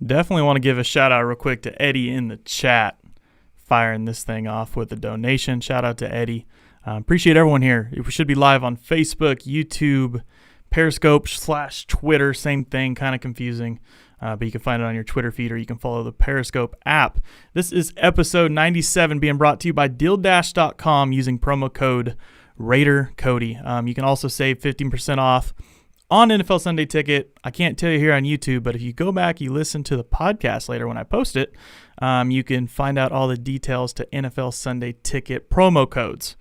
Definitely want to give a shout out real quick to Eddie in the chat, firing this thing off with a donation. Shout out to Eddie. Appreciate everyone here. We should be live on Facebook, YouTube, Periscope / Twitter. Same thing, kind of confusing. But you can find it on your Twitter feed, or you can follow the Periscope app. This is episode 97 being brought to you by Dealdash.com using promo code Raider Cody. You can also save 15% off on NFL Sunday Ticket. I can't tell you here on YouTube, but if you go back, you listen to the podcast later when I post it, you can find out all the details to NFL Sunday Ticket promo codes.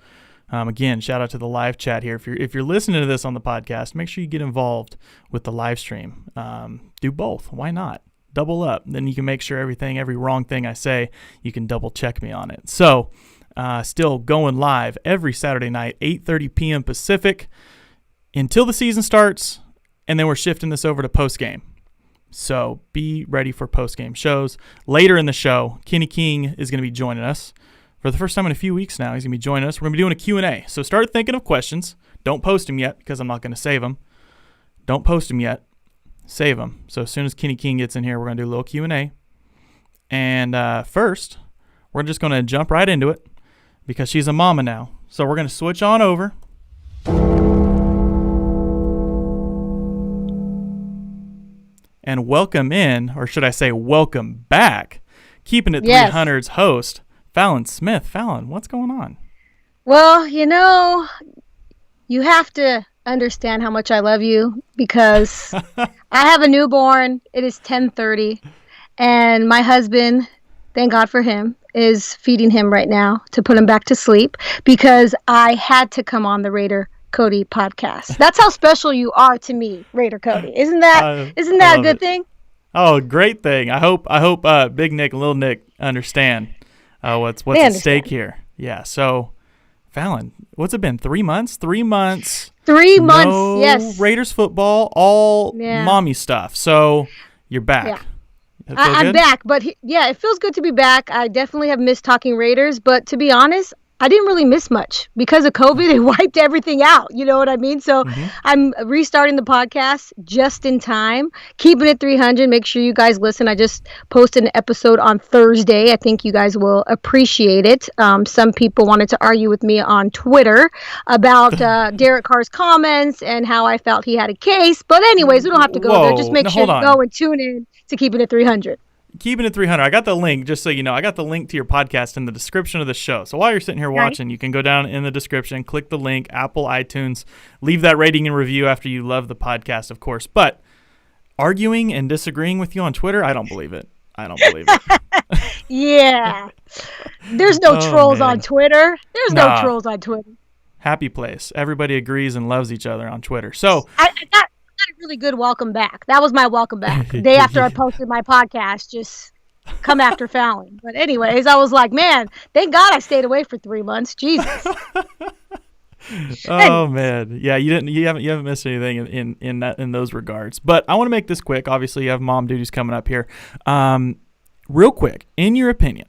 Again, shout out to the live chat here. If you're listening to this on the podcast, make sure you get involved with the live stream. Do both. Why not? Double up. Then you can make sure every wrong thing I say, you can double check me on it. So, still going live every Saturday night, 8:30 p.m. Pacific, until the season starts, and then we're shifting this over to post-game. So be ready for post-game shows. Later in the show, Kenny King is going to be joining us. For the first time in a few weeks now, he's going to be joining us. We're going to be doing a Q&A. So start thinking of questions. Don't post them yet because I'm not going to save them. Don't post them yet. Save them. So as soon as Kenny King gets in here, we're going to do a little Q&A. And first, we're just going to jump right into it because she's a mama now. So we're going to switch on over. And welcome in, or should I say welcome back, Keeping It 300's host, Fallon Smith. Fallon, what's going on? Well, you have to understand how much I love you because I have a newborn. It is 10:30, and my husband, thank God for him, is feeding him right now to put him back to sleep because I had to come on the Raider Cody podcast. That's how special you are to me, Raider Cody. Isn't that a good thing? Oh, great thing. I hope Big Nick and Little Nick understand what's at stake here. Yeah. So, Fallon, what's it been? 3 months? 3 months. 3 months. No yes. Raiders football, all mommy stuff. So you're back. Yeah. I'm back, but it feels good to be back. I definitely have missed talking Raiders, but to be honest, I didn't really miss much because of COVID. It wiped everything out. You know what I mean? So I'm restarting the podcast just in time. Keeping It 300. Make sure you guys listen. I just posted an episode on Thursday. I think you guys will appreciate it. Some people wanted to argue with me on Twitter about Derek Carr's comments and how I felt he had a case. But anyways, we don't have to go there. Just make sure you go and tune in to Keeping It 300. Keeping It 300. I got the link, just so you know. I got the link to your podcast in the description of the show. So while you're sitting here watching, you can go down in the description, click the link, Apple, iTunes, leave that rating and review after you love the podcast, of course. But arguing and disagreeing with you on Twitter, I don't believe it. Yeah. There's no trolls on Twitter. There's no trolls on Twitter. Happy place. Everybody agrees and loves each other on Twitter. So I got a really good welcome back. That was my welcome back. The day after I posted my podcast, just come after Fallon. But anyways, I was like, man, thank God I stayed away for 3 months. Jesus. Man. Yeah, you haven't missed anything in those regards. But I want to make this quick. Obviously, you have mom duties coming up here. Real quick, in your opinion,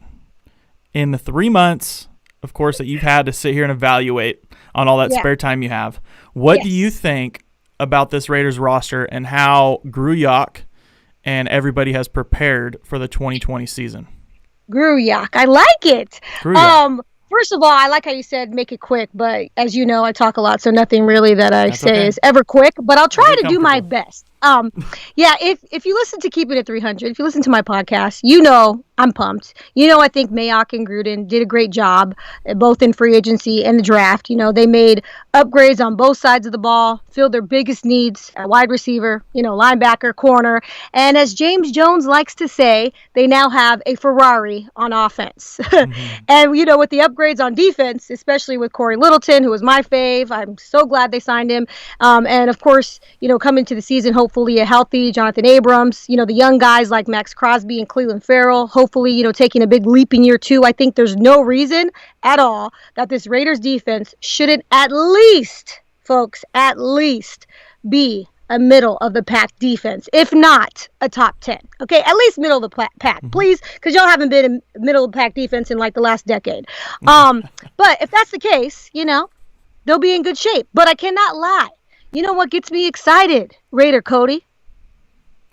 in the 3 months, of course, that you've had to sit here and evaluate on all that spare time you have, what do you think about this Raiders roster and how Gruyak and everybody has prepared for the 2020 season? Gruyak. I like it. First of all, I like how you said make it quick, but as you know, I talk a lot, so nothing really that I say is ever quick, but I'll try to do my best. If you listen to Keeping It 300, if you listen to my podcast, you know I'm pumped. I think Mayock and Gruden did a great job, both in free agency and the draft. They made upgrades on both sides of the ball, filled their biggest needs at wide receiver, linebacker, corner. And as James Jones likes to say, they now have a Ferrari on offense. And, with the upgrades on defense, especially with Corey Littleton, who was my fave, I'm so glad they signed him. And, of course, coming to the season, hopefully a healthy Jonathan Abrams, the young guys like Max Crosby and Clelin Ferrell, hopefully, taking a big leap in year 2. I think there's no reason at all that this Raiders defense shouldn't at least be a middle of the pack defense, if not a top 10. Okay, at least middle of the pack, please, because y'all haven't been a middle of the pack defense in like the last decade. But if that's the case, they'll be in good shape. But I cannot lie. You know what gets me excited, Raider Cody?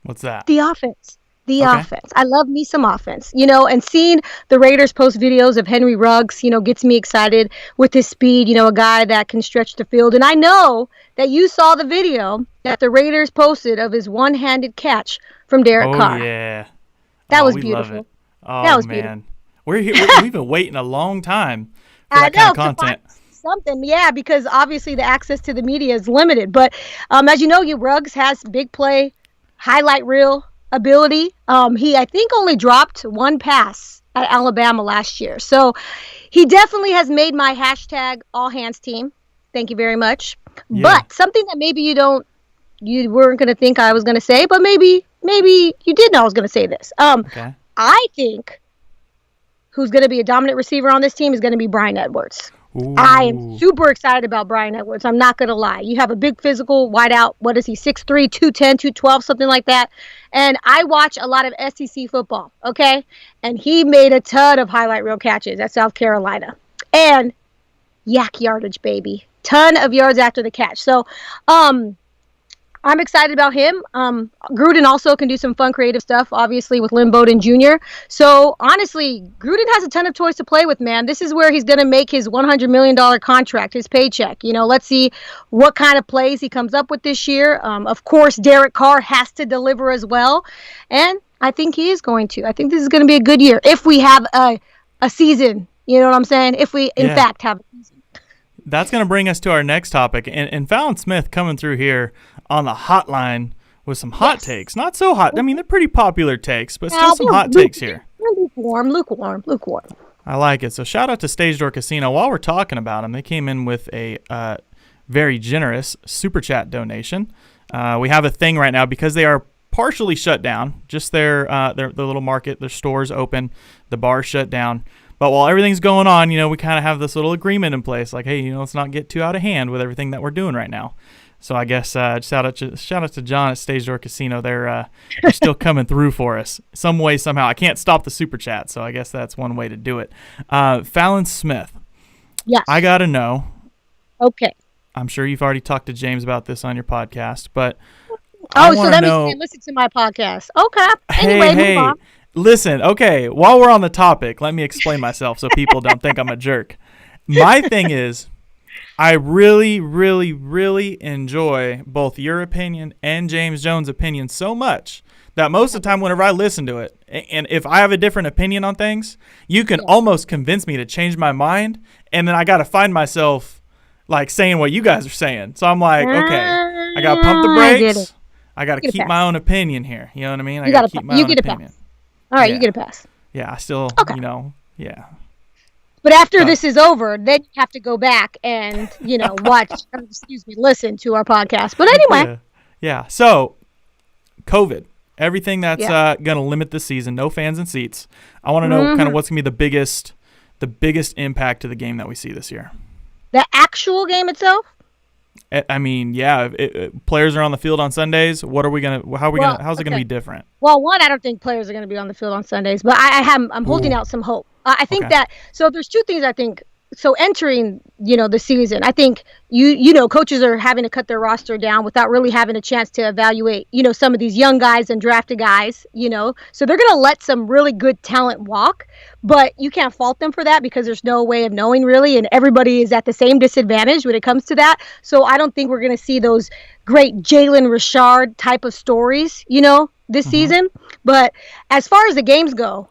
What's that? The offense. The offense. I love me some offense, and seeing the Raiders post videos of Henry Ruggs, gets me excited with his speed, a guy that can stretch the field. And I know that you saw the video that the Raiders posted of his one-handed catch from Derek Carr. Oh, yeah. That was beautiful. Love it. Oh, that was man. Beautiful. We've been waiting a long time for that kind of content. Something, yeah, because obviously the access to the media is limited. But as you know, Ruggs has big play, highlight reel ability. He, I think, only dropped one pass at Alabama last year. So he definitely has made my hashtag all hands team. Thank you very much. Yeah. But something that maybe you weren't going to think I was going to say, but maybe you did know I was going to say this. Okay. I think who's going to be a dominant receiver on this team is going to be Bryan Edwards. Ooh. I am super excited about Bryan Edwards. I'm not going to lie. You have a big physical wideout. What is he? 6'3", 210, 212, something like that. And I watch a lot of SEC football, okay? And he made a ton of highlight reel catches at South Carolina. And yak yardage, baby. Ton of yards after the catch. So, I'm excited about him. Gruden also can do some fun creative stuff, obviously, with Lynn Bowden Jr. So, honestly, Gruden has a ton of toys to play with, man. This is where he's going to make his $100 million contract, his paycheck. Let's see what kind of plays he comes up with this year. Of course, Derek Carr has to deliver as well. And I think he is going to. I think this is going to be a good year if we have a season. You know what I'm saying? If we, in fact, have a season. That's going to bring us to our next topic. And Fallon Smith coming through here on the hotline with some hot takes. Not so hot. I mean, they're pretty popular takes, but still some hot takes here. Lukewarm. I like it. So shout out to Stage Door Casino. While we're talking about them, they came in with a very generous super chat donation. We have a thing right now because they are partially shut down. Just their little market, their stores open, the bar shut down. But while everything's going on, we kind of have this little agreement in place, like, hey, let's not get too out of hand with everything that we're doing right now. So I guess shout out to John at Stage Door Casino. They're still coming through for us some way, somehow. I can't stop the super chat, so I guess that's one way to do it. Fallon Smith. Yes. I got to know. Okay. I'm sure you've already talked to James about this on your podcast, but so that means you can listen to my podcast. Okay. Anyway, move on. Listen, okay, while we're on the topic, let me explain myself so people don't think I'm a jerk. My thing is, I really, really, really enjoy both your opinion and James Jones' opinion so much that most of the time whenever I listen to it, and if I have a different opinion on things, you can almost convince me to change my mind, and then I got to find myself like saying what you guys are saying. So I'm like, okay, I got to pump the brakes. I got to keep my own opinion here. You know what I mean? I got to keep my own opinion. All right, you get a pass. Yeah, I still, yeah. But after this is over, then you have to go back and, listen to our podcast. But anyway. Yeah. So, COVID, everything that's going to limit the season, no fans and seats. I want to know kind of what's going to be the biggest impact to the game that we see this year. The actual game itself? I mean, players are on the field on Sundays. How's it going to be different? Well, one, I don't think players are going to be on the field on Sundays, but I'm holding out some hope. I think that, so there's two things I think. So entering, the season, I think, coaches are having to cut their roster down without really having a chance to evaluate, some of these young guys and drafted guys, So they're going to let some really good talent walk, but you can't fault them for that because there's no way of knowing really, and everybody is at the same disadvantage when it comes to that. So I don't think we're going to see those great Jalen Richard type of stories, this season. But as far as the games go,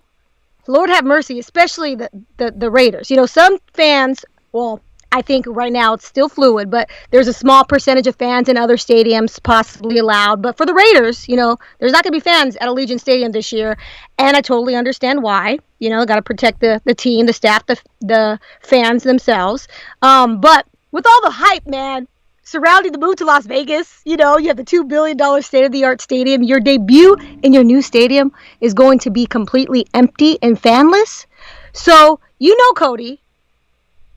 Lord have mercy, especially the Raiders. Some fans, well, I think right now it's still fluid, but there's a small percentage of fans in other stadiums possibly allowed. But for the Raiders, there's not going to be fans at Allegiant Stadium this year. And I totally understand why. Got to protect the team, the staff, the fans themselves. But with all the hype, man, surrounding the move to Las Vegas, you have the $2 billion state-of-the-art stadium. Your debut in your new stadium is going to be completely empty and fanless. So, Cody,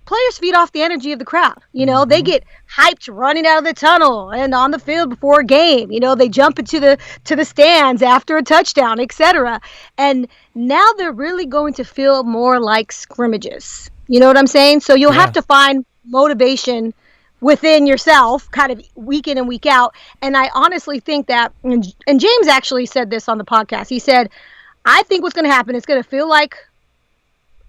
players feed off the energy of the crowd. They get hyped running out of the tunnel and on the field before a game. They jump into the stands after a touchdown, etc. And now they're really going to feel more like scrimmages. You know what I'm saying? So you'll have to find motivation within yourself, kind of week in and week out. And I honestly think that, and James actually said this on the podcast. He said, I think what's going to happen, it's going to feel like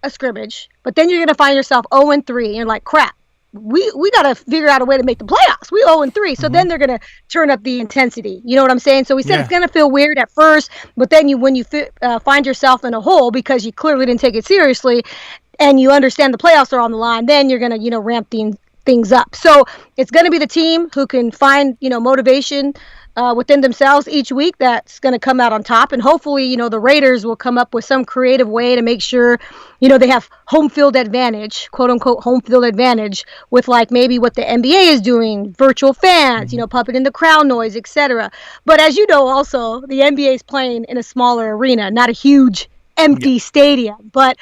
a scrimmage, but then you're going to find yourself 0-3, and you're like, crap. We got to figure out a way to make the playoffs. We 0-3. So then they're going to turn up the intensity. You know what I'm saying? So we said it's going to feel weird at first, but then when you find yourself in a hole because you clearly didn't take it seriously and you understand the playoffs are on the line, then you're going to, ramp things up. So it's going to be the team who can find, motivation within themselves each week that's going to come out on top. And hopefully, the Raiders will come up with some creative way to make sure, they have home field advantage, quote unquote, home field advantage with like maybe what the NBA is doing, virtual fans, pumping in the crowd noise, etc. But as you know, also the NBA is playing in a smaller arena, not a huge empty stadium. But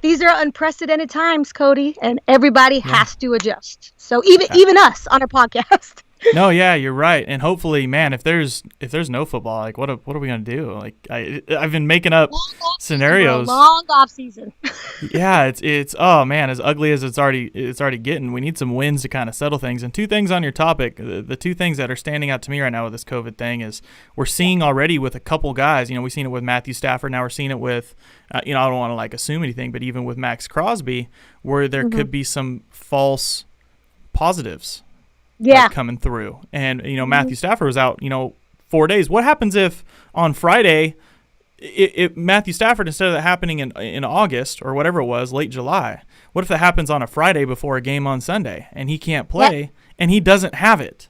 these are unprecedented times, Cody, and everybody has to adjust. So even us on our podcast. No, yeah, you're right. And hopefully, man, if there's no football, like what are we gonna do? Like I've been making up scenarios. Long off season. Yeah, it's oh man, as ugly as it's already getting. We need some wins to kind of settle things. And two things on your topic, the two things that are standing out to me right now with this COVID thing is we're seeing already with a couple guys. We've seen it with Matthew Stafford. Now we're seeing it with, I don't want to like assume anything, but even with Max Crosby, where there could be some false positives. Coming through. And, Matthew Stafford was out, 4 days. What happens if on Friday, if Matthew Stafford, instead of that happening in August or whatever it was, late July, what if that happens on a Friday before a game on Sunday and he can't play and he doesn't have it?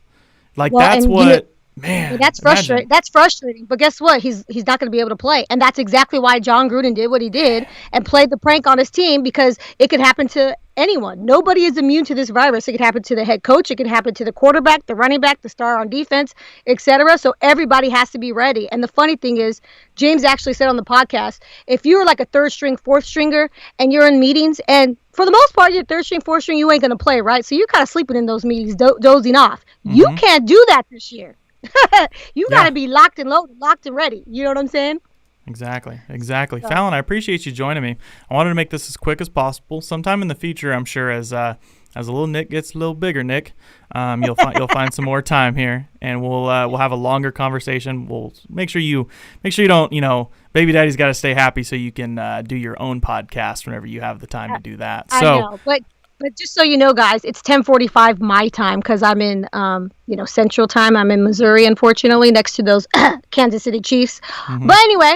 Like, that's what... Man, that's frustrating. That's frustrating. But guess what? He's not going to be able to play, and that's exactly why John Gruden did what he did and played the prank on his team, because it could happen to anyone. Nobody is immune to this virus. It could happen to the head coach. It could happen to the quarterback, the running back, the star on defense, etc. So everybody has to be ready. And the funny thing is, James actually said on the podcast, if you're like a third string, fourth stringer, and you're in meetings, and for the most part, you're third string, fourth string, you ain't going to play, right? So you're kind of sleeping in those meetings, dozing off. You can't do that this year. You got to be locked and loaded, locked and ready. You know what I'm saying? Exactly. So. Fallon, I appreciate you joining me. I wanted to make this as quick as possible. Sometime in the future, I'm sure, as a little Nick gets a little bigger, Nick, you'll find some more time here, and we'll have a longer conversation. We'll make sure you don't, baby daddy's got to stay happy so you can do your own podcast whenever you have the time to do that. I know, But just so you know, guys, it's 10:45 my time because I'm in, Central time. I'm in Missouri, unfortunately, next to those Kansas City Chiefs. But anyway,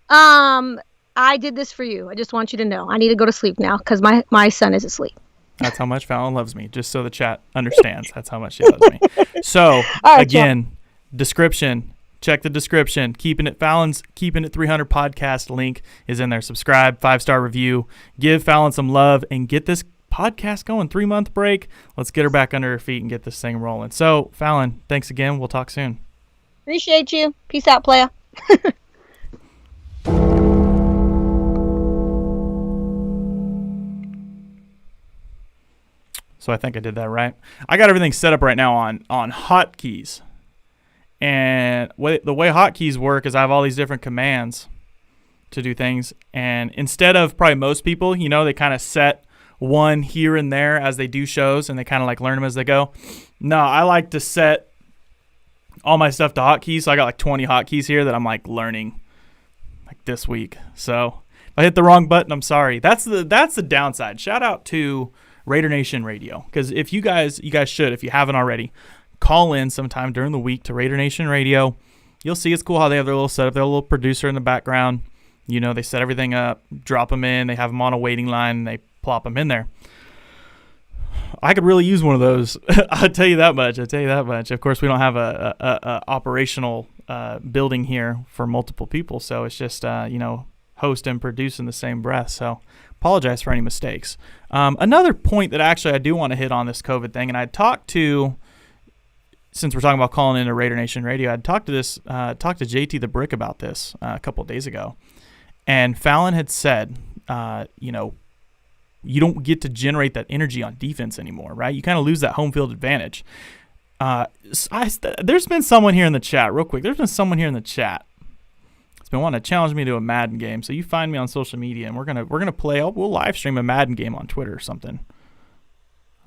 I did this for you. I just want you to know. I need to go to sleep now because my son is asleep. That's how much Fallon loves me, just so the chat understands. That's how much she loves me. So, again, description. Check the description. Fallon's Keeping It 300 podcast link is in there. Subscribe, 5-star review. Give Fallon some love and get this podcast going. 3-month break. Let's get her back under her feet and get this thing rolling. So, Fallon, thanks again. We'll talk soon. Appreciate you. Peace out, playa. So I think I did that right. I got everything set up right now on hotkeys. And the way hotkeys work is I have all these different commands to do things. And instead of probably most people, they kind of set one here and there as they do shows and they kind of like learn them as they go. No, I like to set all my stuff to hotkeys. So I got like 20 hotkeys here that I'm like learning like this week. So if I hit the wrong button, I'm sorry. That's the downside. Shout out to Raider Nation Radio, because if you guys should, if you haven't already, call in sometime during the week to Raider Nation Radio. You'll see it's cool how they have their little setup, their little producer in the background. They set everything up, drop them in, they have them on a waiting line, and they plop them in there. I could really use one of those. I'll tell you that much. Of course, we don't have a operational building here for multiple people, so it's just host and produce in the same breath. So apologize for any mistakes. Another point that actually I do want to hit on this COVID thing, and I talked to, since we're talking about calling into Raider Nation Radio, I'd talked to JT the Brick about this a couple of days ago, and Fallon had said, you don't get to generate that energy on defense anymore, right? You kind of lose that home field advantage. There's been someone here in the chat, real quick. There's been someone here in the chat that's been wanting to challenge me to a Madden game. So you find me on social media, and we're gonna play. We'll live stream a Madden game on Twitter or something.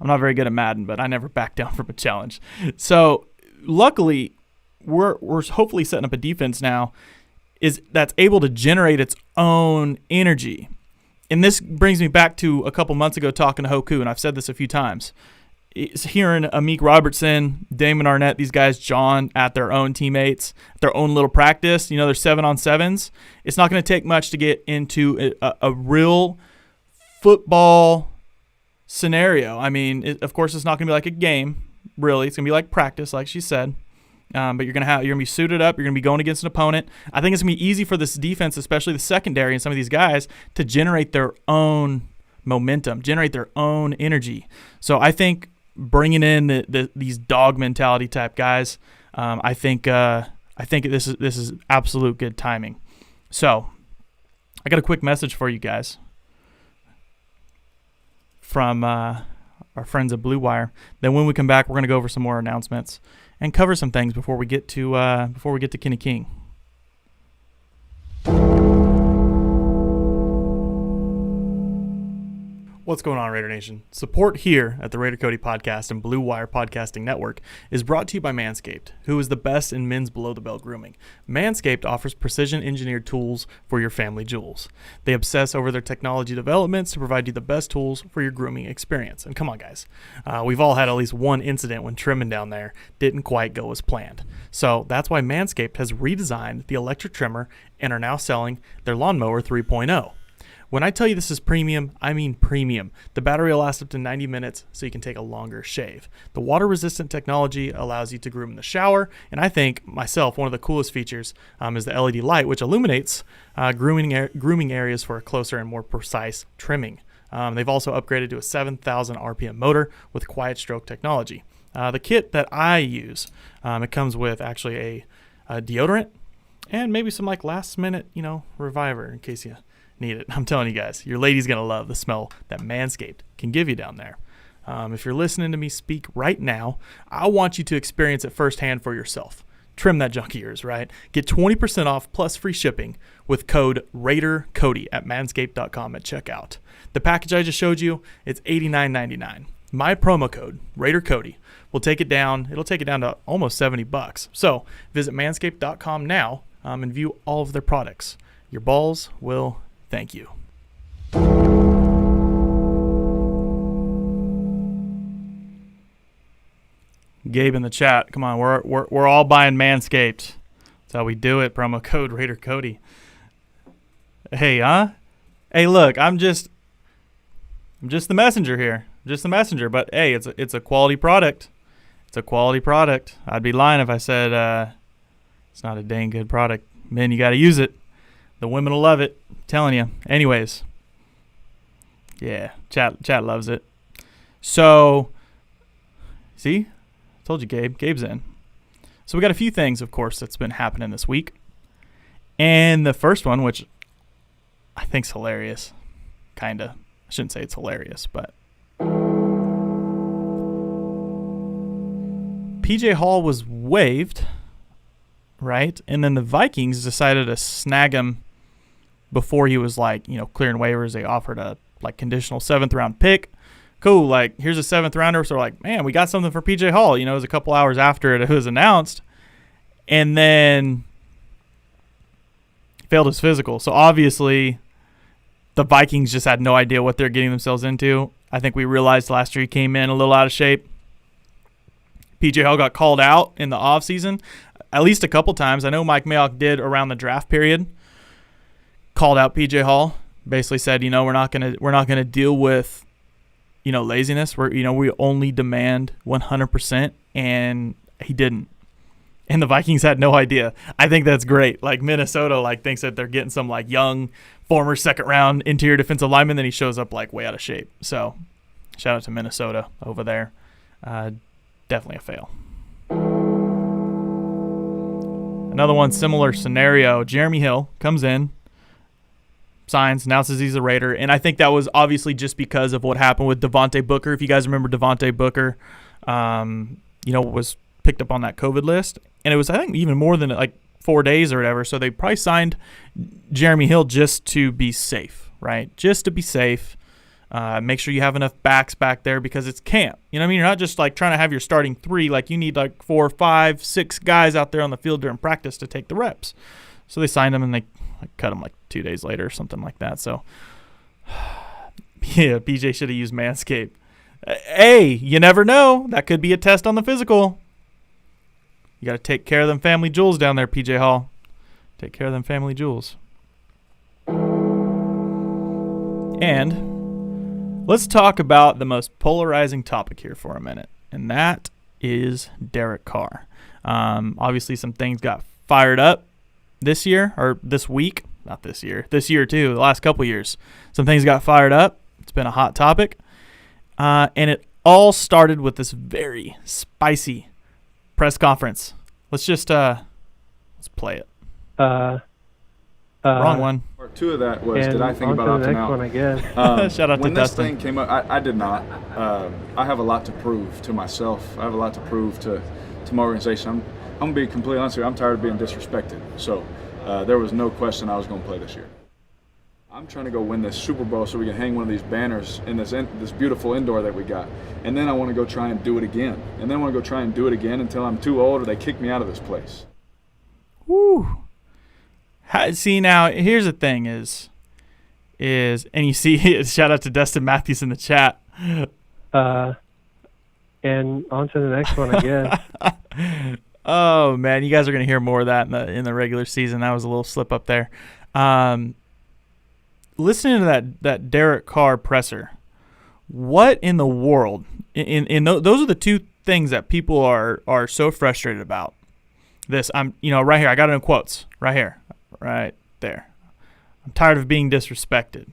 I'm not very good at Madden, but I never back down from a challenge. So luckily, we're hopefully setting up a defense now that's able to generate its own energy. And this brings me back to a couple months ago talking to Hoku, and I've said this a few times. It's hearing Amik Robertson, Damon Arnett, these guys, John, at their own teammates, their own little practice. They're 7-on-7s. It's not going to take much to get into a real football scenario. I mean, of course, it's not going to be like a game, really. It's going to be like practice, like she said. But you're gonna be suited up. You're gonna be going against an opponent. I think it's gonna be easy for this defense, especially the secondary and some of these guys, to generate their own momentum, generate their own energy. So I think bringing in these dog mentality type guys, I think this is absolute good timing. So I got a quick message for you guys from our friends at Blue Wire. Then when we come back, we're gonna go over some more announcements and cover some things before we get to Kenny King. What's going on, Raider Nation? Support here at the Raider Cody Podcast and Blue Wire Podcasting Network is brought to you by Manscaped, who is the best in men's below-the-belt grooming. Manscaped offers precision-engineered tools for your family jewels. They obsess over their technology developments to provide you the best tools for your grooming experience. And come on, guys. We've all had at least one incident when trimming down there didn't quite go as planned. So that's why Manscaped has redesigned the electric trimmer and are now selling their Lawnmower 3.0. When I tell you this is premium, I mean premium. The battery will last up to 90 minutes, so you can take a longer shave. The water-resistant technology allows you to groom in the shower, and I think, myself, one of the coolest features is the LED light, which illuminates grooming areas for a closer and more precise trimming. They've also upgraded to a 7,000 RPM motor with quiet stroke technology. The kit that I use, it comes with actually a deodorant and maybe some last-minute, reviver in case you need it. I'm telling you guys, your lady's going to love the smell that Manscaped can give you down there. If you're listening to me speak right now, I want you to experience it firsthand for yourself. Trim that junk of yours, right? Get 20% off plus free shipping with code RaiderCody at manscaped.com at checkout. The package I just showed you, it's $89.99. My promo code, RaiderCody, will take it down. It'll take it down to almost $70. So visit manscaped.com now and view all of their products. Your balls will thank you. Gabe in the chat. Come on, we're all buying Manscaped. That's how we do it. Promo code Raider Cody. Hey, Hey, look, I'm just the messenger here. Just the messenger. But hey, it's a quality product. It's a quality product. I'd be lying if I said it's not a dang good product. Men, you got to use it. The women will love it. I'm telling you. Anyways. Yeah. Chat loves it. So, see? I told you Gabe. Gabe's in. So we got a few things, of course, that's been happening this week. And the first one, which I think's hilarious. Kinda. I shouldn't say it's hilarious, but PJ Hall was waived, right? And then the Vikings decided to snag him before he was clearing waivers. They offered a conditional 7th round pick. Cool. Here's a 7th rounder. So man, we got something for PJ Hall. It was a couple hours after it was announced, and then failed his physical. So obviously the Vikings just had no idea what they're getting themselves into. I think we realized last year he came in a little out of shape. PJ Hall got called out in the offseason at least a couple times. I know Mike Mayock did around the draft period. Called out PJ Hall, basically said, we're not gonna deal with, laziness. We only demand 100%, and he didn't. And the Vikings had no idea. I think that's great. Minnesota thinks that they're getting some young former 2nd round interior defensive lineman, then he shows up way out of shape. So shout out to Minnesota over there. Definitely a fail. Another one, similar scenario. Jeremy Hill comes in, signs, announces he's a Raider, and I think that was obviously just because of what happened with Devontae Booker. If you guys remember, Devontae Booker, was picked up on that COVID list, and it was, I think, even more than 4 days or whatever, so they probably signed Jeremy Hill just to be safe, right? Just to be safe. Make sure you have enough backs back there because it's camp. You know what I mean? You're not just like trying to have your starting 3. Like you need like 4, 5, 6 guys out there on the field during practice to take the reps. So they signed him and they cut him like 2 days later or something like that. So yeah, PJ should have used Manscaped. Hey, you never know. That could be a test on the physical. You got to take care of them family jewels down there, PJ Hall. Take care of them family jewels. And let's talk about the most polarizing topic here for a minute, and that is Derek Carr. Obviously, some things got fired up this year, or this week. Not this year. This year, too. The last couple years. Some things got fired up. It's been a hot topic. And it all started with this very spicy press conference. Let's just let's play it. Wrong one. Part 2 of that was, did I think about opting out? One, I guess. Shout out to when this Dustin. thing came up, I did not. I have a lot to prove to myself. I have a lot to prove to my organization. I'm going to be completely honest with you. I'm tired of being disrespected. So there was no question I was going to play this year. I'm trying to go win this Super Bowl so we can hang one of these banners in this beautiful indoor that we got. And then I want to go try and do it again. And then I want to go try and do it again until I'm too old or they kick me out of this place. Woo. See, now, here's the thing is, and you see, shout out to Dustin Matthews in the chat. And on to the next one, I guess. Oh, man, you guys are going to hear more of that in the regular season. That was a little slip up there. Listening to that Derek Carr presser, what in the world, those are the two things that people are so frustrated about. This, right here, I got it in quotes, right here. Right there. I'm tired of being disrespected.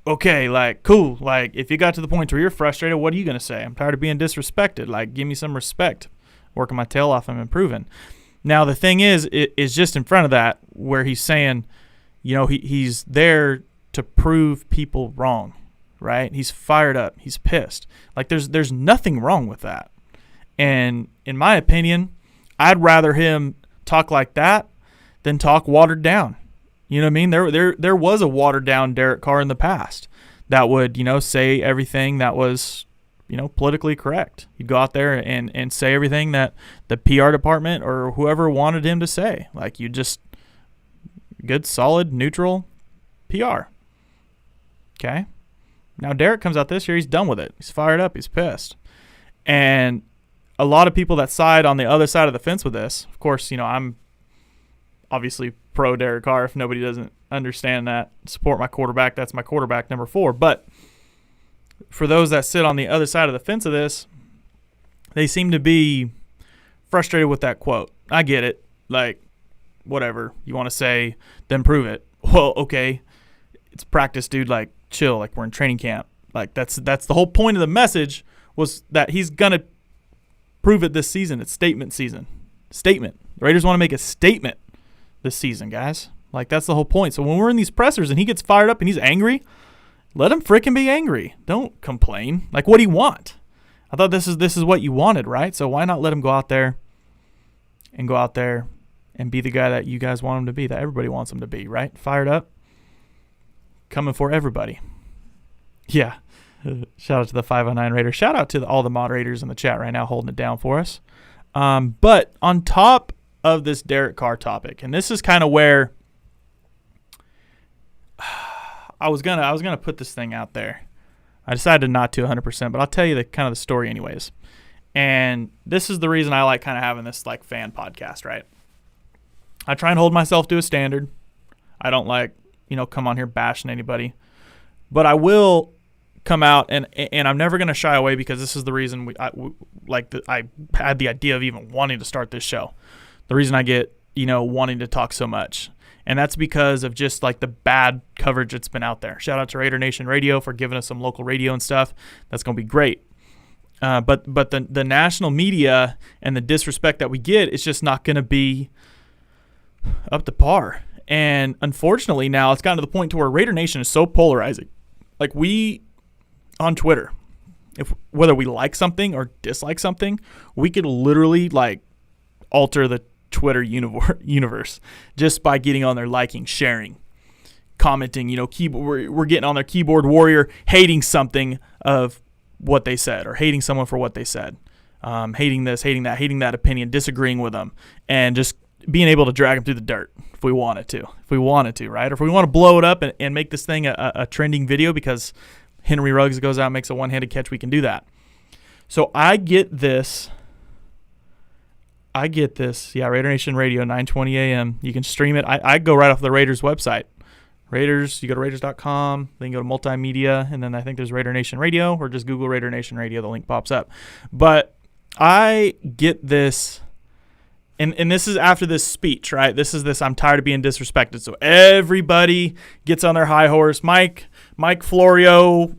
Okay, like, cool. Like, if you got to the point where you're frustrated, what are you going to say? I'm tired of being disrespected. Like, give me some respect. Working my tail off, I'm improving. Now, the thing is just in front of that where he's saying, he's there to prove people wrong, right? He's fired up. He's pissed. Like, there's nothing wrong with that. And in my opinion, I'd rather him talk like that than talk watered down. You know what I mean? There was a watered down Derek Carr in the past that would, say everything that was, politically correct. He'd go out there and say everything that the PR department or whoever wanted him to say. Like, you just good, solid, neutral PR. Okay? Now Derek comes out this year, he's done with it. He's fired up, he's pissed. And a lot of people that side on the other side of the fence with this, of course, I'm obviously pro Derek Carr. If nobody doesn't understand that, support my quarterback. That's my quarterback, number 4. But for those that sit on the other side of the fence of this, they seem to be frustrated with that quote. I get it. Like, whatever you want to say, then prove it. Well, okay, it's practice, dude. Like, chill. Like, we're in training camp. Like, that's the whole point of the message was that he's gonna prove it this season. It's statement season. Statement. The Raiders want to make a statement this season, guys. Like, that's the whole point. So when we're in these pressers and he gets fired up and he's angry, let him freaking be angry. Don't complain. Like, what do you want? I thought this is what you wanted, right? So why not let him go out there and be the guy that you guys want him to be, that everybody wants him to be, right? Fired up, coming for everybody. Yeah. Shout out to the 509 Raiders. Shout out to all the moderators in the chat right now holding it down for us. But on top of this Derek Carr topic, and this is kind of where I was gonna put this thing out there. I decided not to 100%, but I'll tell you the story anyways. And this is the reason I like kind of having this like fan podcast, right? I try and hold myself to a standard. I don't like, come on here bashing anybody, but I will come out and I'm never going to shy away because this is the reason I had the idea of even wanting to start this show. The reason I get, wanting to talk so much. And that's because of just like the bad coverage that's been out there. Shout out to Raider Nation Radio for giving us some local radio and stuff. That's going to be great. But the national media and the disrespect that we get is just not going to be up to par. And unfortunately now it's gotten to the point to where Raider Nation is so polarizing. Like, we on Twitter, whether we like something or dislike something, we could literally like alter the Twitter universe just by getting on there, liking, sharing, commenting, we're getting on their keyboard warrior, hating something of what they said, or hating someone for what they said, hating this, hating that opinion, disagreeing with them, and just being able to drag them through the dirt if we wanted to, right? Or if we want to blow it up and make this thing a trending video because Henry Ruggs goes out and makes a one-handed catch, we can do that. So I get this. Yeah, Raider Nation Radio, 9:20 a.m. You can stream it. I go right off the Raiders website. Raiders, you go to Raiders.com, then you go to multimedia, and then I think there's Raider Nation Radio, or just Google Raider Nation Radio. The link pops up. But I get this, and this is after this speech, right? This is this, I'm tired of being disrespected. So everybody gets on their high horse. Mike Florio,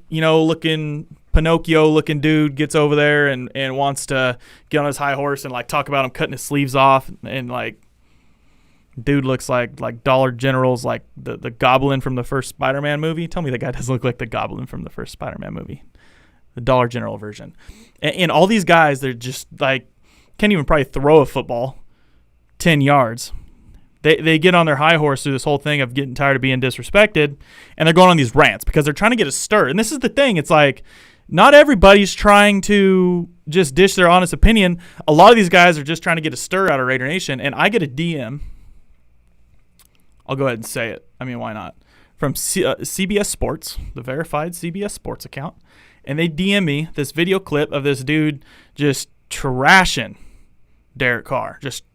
Pinocchio-looking dude gets over there and wants to get on his high horse and, like, talk about him cutting his sleeves off. And, like, dude looks like Dollar General's, like, the Goblin from the first Spider-Man movie. Tell me that guy doesn't look like the Goblin from the first Spider-Man movie. The Dollar General version. And all these guys, they're just, like, can't even probably throw a football 10 yards. They get on their high horse through this whole thing of getting tired of being disrespected, and they're going on these rants because they're trying to get a stir. And this is the thing. It's like, not everybody's trying to just dish their honest opinion. A lot of these guys are just trying to get a stir out of Raider Nation. And I get a DM. I'll go ahead and say it. I mean, why not? From CBS Sports, the verified CBS Sports account. And they DM me this video clip of this dude just trashing Derek Carr. Just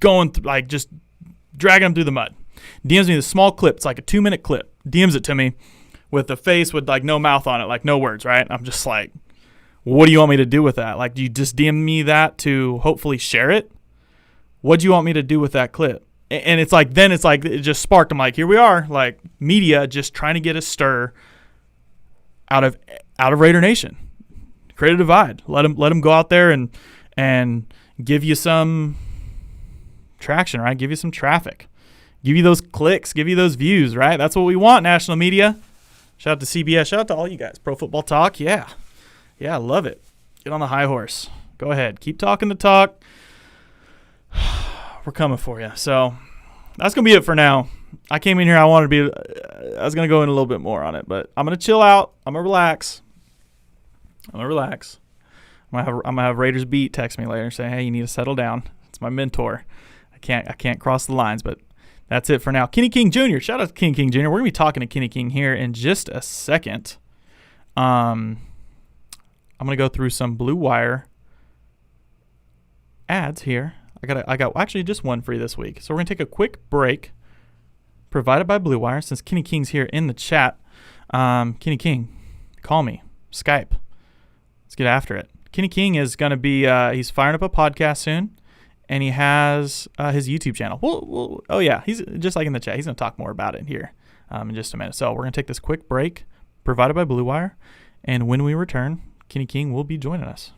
going through, like, just dragging him through the mud. DMs me this small clip. It's like a 2-minute clip. DMs it to me with a face with, like, no mouth on it, like no words, right? I'm just like, what do you want me to do with that? Like, do you just DM me that to hopefully share it? What do you want me to do with that clip? And it's like, then it's like, it just sparked. I'm like, here we are, like, media just trying to get a stir out of Raider Nation. Create a divide. Let them go out there and give you some traction, right? Give you some traffic. Give you those clicks. Give you those views, right? That's what we want, national media. Shout out to CBS. Shout out to all you guys. Pro Football Talk. Yeah. Yeah, I love it. Get on the high horse. Go ahead. Keep talking the talk. We're coming for you. So that's going to be it for now. I came in here. I was going to go in a little bit more on it, but I'm going to chill out. I'm going to relax. I'm going to have Raiders Beat text me later and say, hey, you need to settle down. It's my mentor. I can't cross the lines, but that's it for now. Kenny King Jr. Shout out to Kenny King Jr. We're going to be talking to Kenny King here in just a second. I'm going to go through some Blue Wire ads here. I got actually just one for you this week. So we're going to take a quick break provided by Blue Wire since Kenny King's here in the chat. Kenny King, call me. Skype. Let's get after it. Kenny King is going to be he's firing up a podcast soon. And he has his YouTube channel. Oh, yeah. He's just like in the chat. He's going to talk more about it here in just a minute. So we're going to take this quick break provided by Blue Wire. And when we return, Kenny King will be joining us.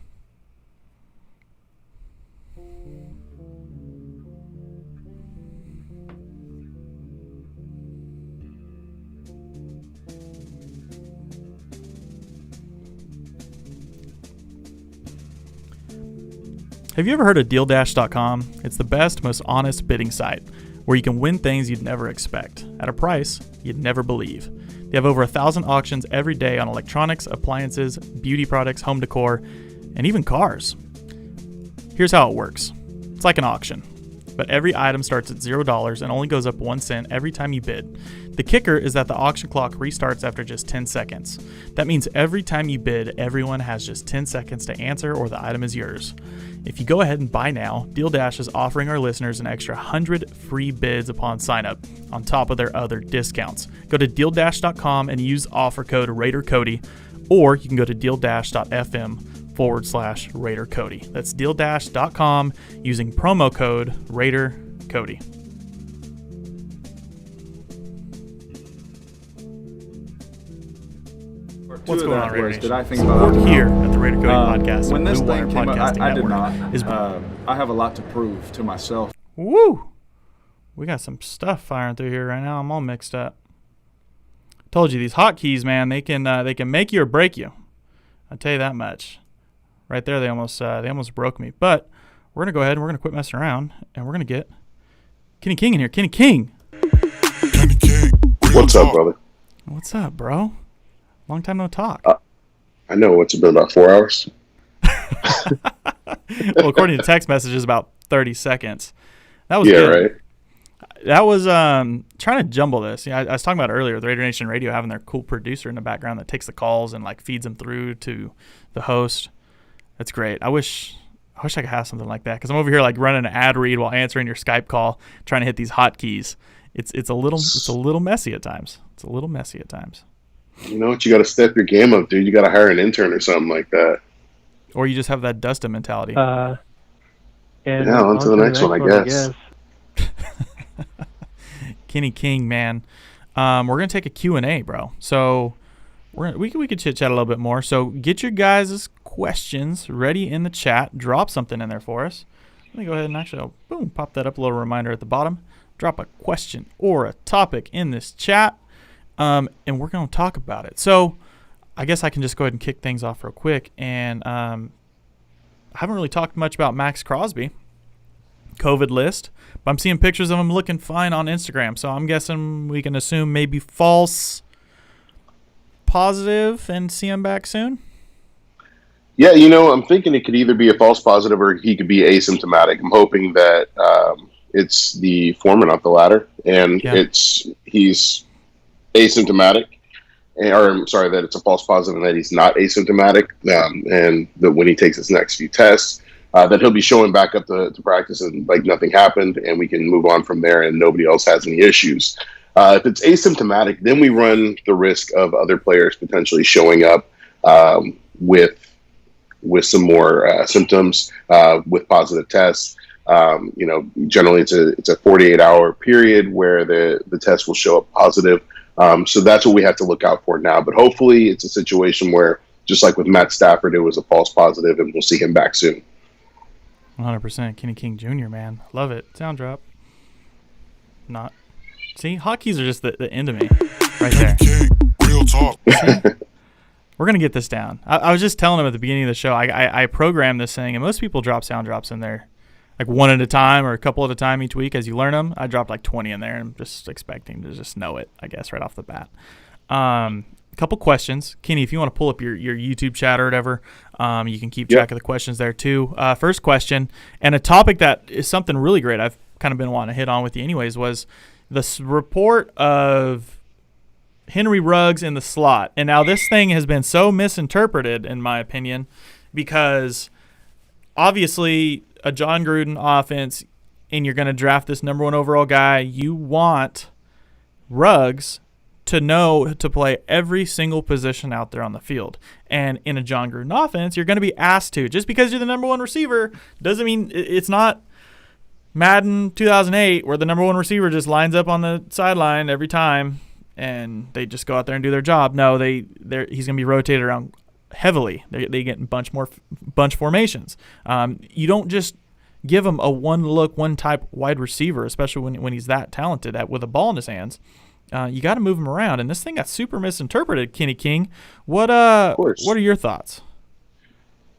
Have you ever heard of Dealdash.com? It's the best, most honest bidding site where you can win things you'd never expect at a price you'd never believe. They have over 1,000 auctions every day on electronics, appliances, beauty products, home decor, and even cars. Here's how it works. It's like an auction, but every item starts at $0 and only goes up 1 cent every time you bid. The kicker is that the auction clock restarts after just 10 seconds. That means every time you bid, everyone has just 10 seconds to answer or the item is yours. If you go ahead and buy now, Dealdash is offering our listeners an extra 100 free bids upon sign up on top of their other discounts. Go to Dealdash.com and use offer code RaiderCody, or you can go to Dealdash.fm/RaiderCody. That's Dealdash.com using promo code RaiderCody. What's going on, Raider Nation? Did I think about here at the Raider Cody podcast? When this Blue Wire thing came up, Podcasting I did Network not. I have a lot to prove to myself. Woo! We got some stuff firing through here right now. I'm all mixed up. Told you these hotkeys, man. They can make you or break you. I'll tell you that much. Right there, they almost broke me. But we're gonna go ahead and we're gonna quit messing around and we're gonna get Kenny King in here. Kenny King. Kenny King, What's up, brother? What's up, bro? Long time no talk. I know. What's it been, about 4 hours? Well, according to text messages, about 30 seconds. That was Yeah, good. right. That was trying to jumble this. I was talking about earlier, the Raider Nation Radio having their cool producer in the background that takes the calls and like feeds them through to the host. That's great. I wish I could have something like that, because I'm over here like running an ad read while answering your Skype call, trying to hit these hotkeys. It's a little messy at times. You know what? You got to step your game up, dude. You got to hire an intern or something like that. Or you just have that Dustin mentality. And yeah, on to the next one, I guess. Kenny King, man. We're gonna take a Q&A, bro. So we could chit chat a little bit more. So get your guys' questions ready in the chat. Drop something in there for us. Let me go ahead and actually pop that up, a little reminder at the bottom. Drop a question or a topic in this chat, and we're gonna talk about it. So I guess I can just go ahead and kick things off real quick. And I haven't really talked much about Max Crosby. COVID list, but I'm seeing pictures of him looking fine on Instagram, so I'm guessing we can assume maybe false positive and see him back soon. Yeah, you know, I'm thinking it could either be a false positive or he could be asymptomatic. I'm hoping that it's the former, not the latter, and he's asymptomatic, or I'm sorry, that it's a false positive and that he's not asymptomatic, and that when he takes his next few tests, that he'll be showing back up to practice and like nothing happened, and we can move on from there and nobody else has any issues. If it's asymptomatic, then we run the risk of other players potentially showing up with some more symptoms, with positive tests. You know, generally it's a 48-hour period where the test will show up positive. So that's what we have to look out for now. But hopefully it's a situation where, just like with Matt Stafford, it was a false positive, and we'll see him back soon. 100%. Kenny King Jr., man. Love it. Sound drop. Not. See, hotkeys are just the end of me right there. King, real talk. We're going to get this down. I was just telling him at the beginning of the show, I programmed this thing, and most people drop sound drops in there like one at a time or a couple at a time each week as you learn them. I dropped like 20 in there, and I'm just expecting to just know it, I guess, right off the bat. Couple questions. Kenny, if you want to pull up your YouTube chat or whatever, you can keep track of the questions there too. First question, and a topic that is something really great I've kind of been wanting to hit on with you anyways, was this report of Henry Ruggs in the slot. And now this thing has been so misinterpreted, in my opinion, because obviously a John Gruden offense, and you're going to draft this number 1 overall guy, you want Ruggs to know to play every single position out there on the field. And in a John Gruden offense, you're going to be asked to. Just because you're the number 1 receiver doesn't mean it's not Madden 2008 where the number 1 receiver just lines up on the sideline every time and they just go out there and do their job. No, he's going to be rotated around heavily. They get in bunch formations. You don't just give him a one type wide receiver, especially when he's that talented with a ball in his hands. You got to move him around, and this thing got super misinterpreted. Kenny King, what are your thoughts?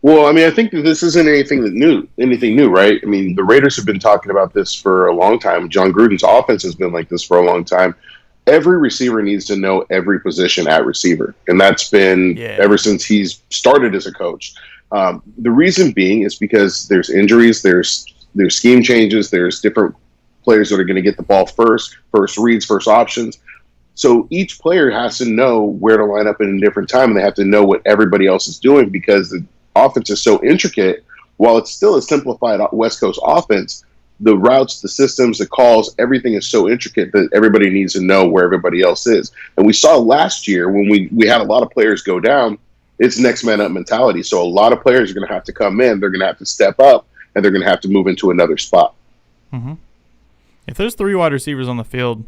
Well, I mean, I think that this isn't anything new, right? I mean, the Raiders have been talking about this for a long time. John Gruden's offense has been like this for a long time. Every receiver needs to know every position at receiver, and that's been ever since he's started as a coach. The reason being is because there's injuries, there's scheme changes, there's different players that are going to get the ball first reads, first options. So each player has to know where to line up in a different time, and they have to know what everybody else is doing, because the offense is so intricate. While it's still a simplified West Coast offense, the routes, the systems, the calls, everything is so intricate that everybody needs to know where everybody else is. And we saw last year when we had a lot of players go down, it's next man up mentality. So a lot of players are going to have to come in, they're going to have to step up, and they're going to have to move into another spot. Mm-hmm. If there's 3 wide receivers on the field,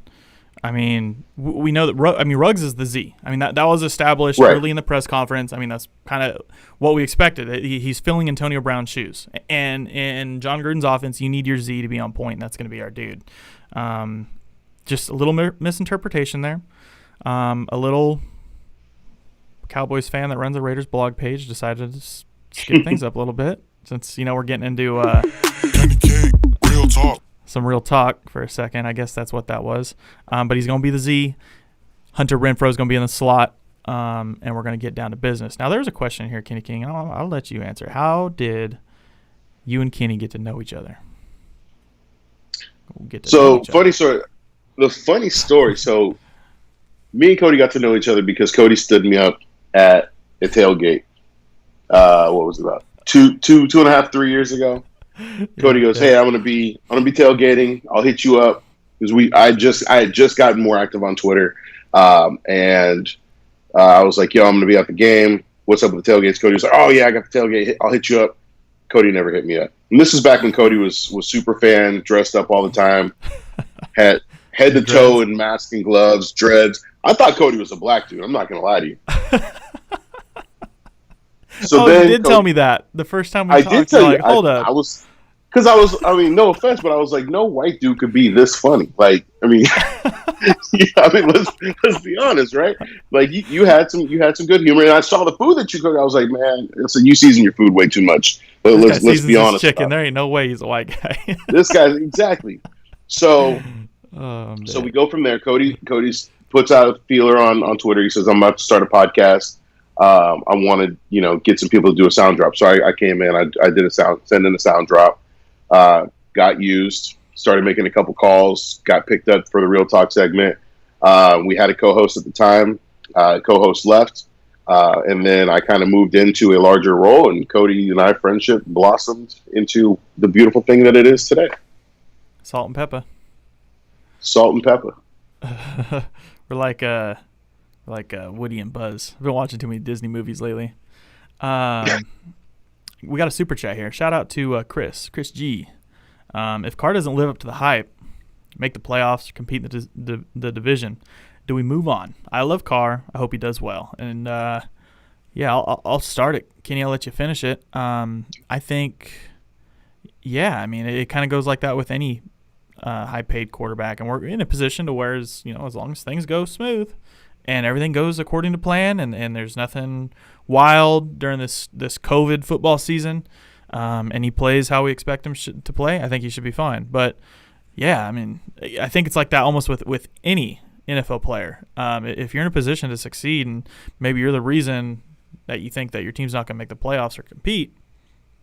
I mean, we know that Ruggs is the Z. I mean, that was established early in the press conference. I mean, that's kind of what we expected. He's filling Antonio Brown's shoes. And in John Gruden's offense, you need your Z to be on point, and that's going to be our dude. Just a little misinterpretation there. A little Cowboys fan that runs a Raiders blog page decided to skip things up a little bit, since, we're getting into Kenny King, real talk. Some real talk for a second. I guess that's what that was. But he's going to be the Z. Hunter Renfro's going to be in the slot, and we're going to get down to business. Now, there's a question here, Kenny King. I'll let you answer. How did you and Kenny get to know each other? Funny story. The funny story. So, me and Cody got to know each other because Cody stood me up at a tailgate. What was it, about two and a half, 3 years ago? Cody goes, "Hey, I'm gonna be tailgating. I'll hit you up," because I had just gotten more active on Twitter, and I was like, "Yo, I'm gonna be at the game. What's up with the tailgates?" Cody was like, "Oh yeah, I got the tailgate. I'll hit you up." Cody never hit me up. And this is back when Cody was super fan, dressed up all the time, had head to toe in mask and gloves, dreads. I thought Cody was a black dude. I'm not gonna lie to you. So then you did tell me that the first time we talked. I did tell you. Like, hold up. I mean, no offense, but I was like, no white dude could be this funny. Like, I mean, let's be honest, right? Like, you had some good humor, and I saw the food that you cooked. I was like, man, so you season your food way too much. Let's be honest. Chicken. There ain't no way he's a white guy. This guy's exactly. So, so we go from there. Cody puts out a feeler on Twitter. He says, "I'm about to start a podcast. I want to, get some people to do a sound drop." So I came in. I did send in a sound drop. Got used, started making a couple calls, got picked up for the Real Talk segment. We had a co-host at the time. Co-host left. And then I kind of moved into a larger role, and Cody and I friendship blossomed into the beautiful thing that it is today. Salt and pepper. Salt and pepper. We're like Woody and Buzz. I've been watching too many Disney movies lately. We got a super chat here. Shout out to Chris G. If Carr doesn't live up to the hype, make the playoffs, compete in the division, do we move on? I love Carr. I hope he does well. And I'll start it. Kenny, I'll let you finish it. I think, I mean, it kind of goes like that with any high-paid quarterback, and we're in a position to where, as long as things go smooth and everything goes according to plan, and there's nothing wild during this COVID football season, and he plays how we expect him to play, I think he should be fine. But I mean, I think it's like that almost with any NFL player. If you're in a position to succeed, and maybe you're the reason that you think that your team's not going to make the playoffs or compete,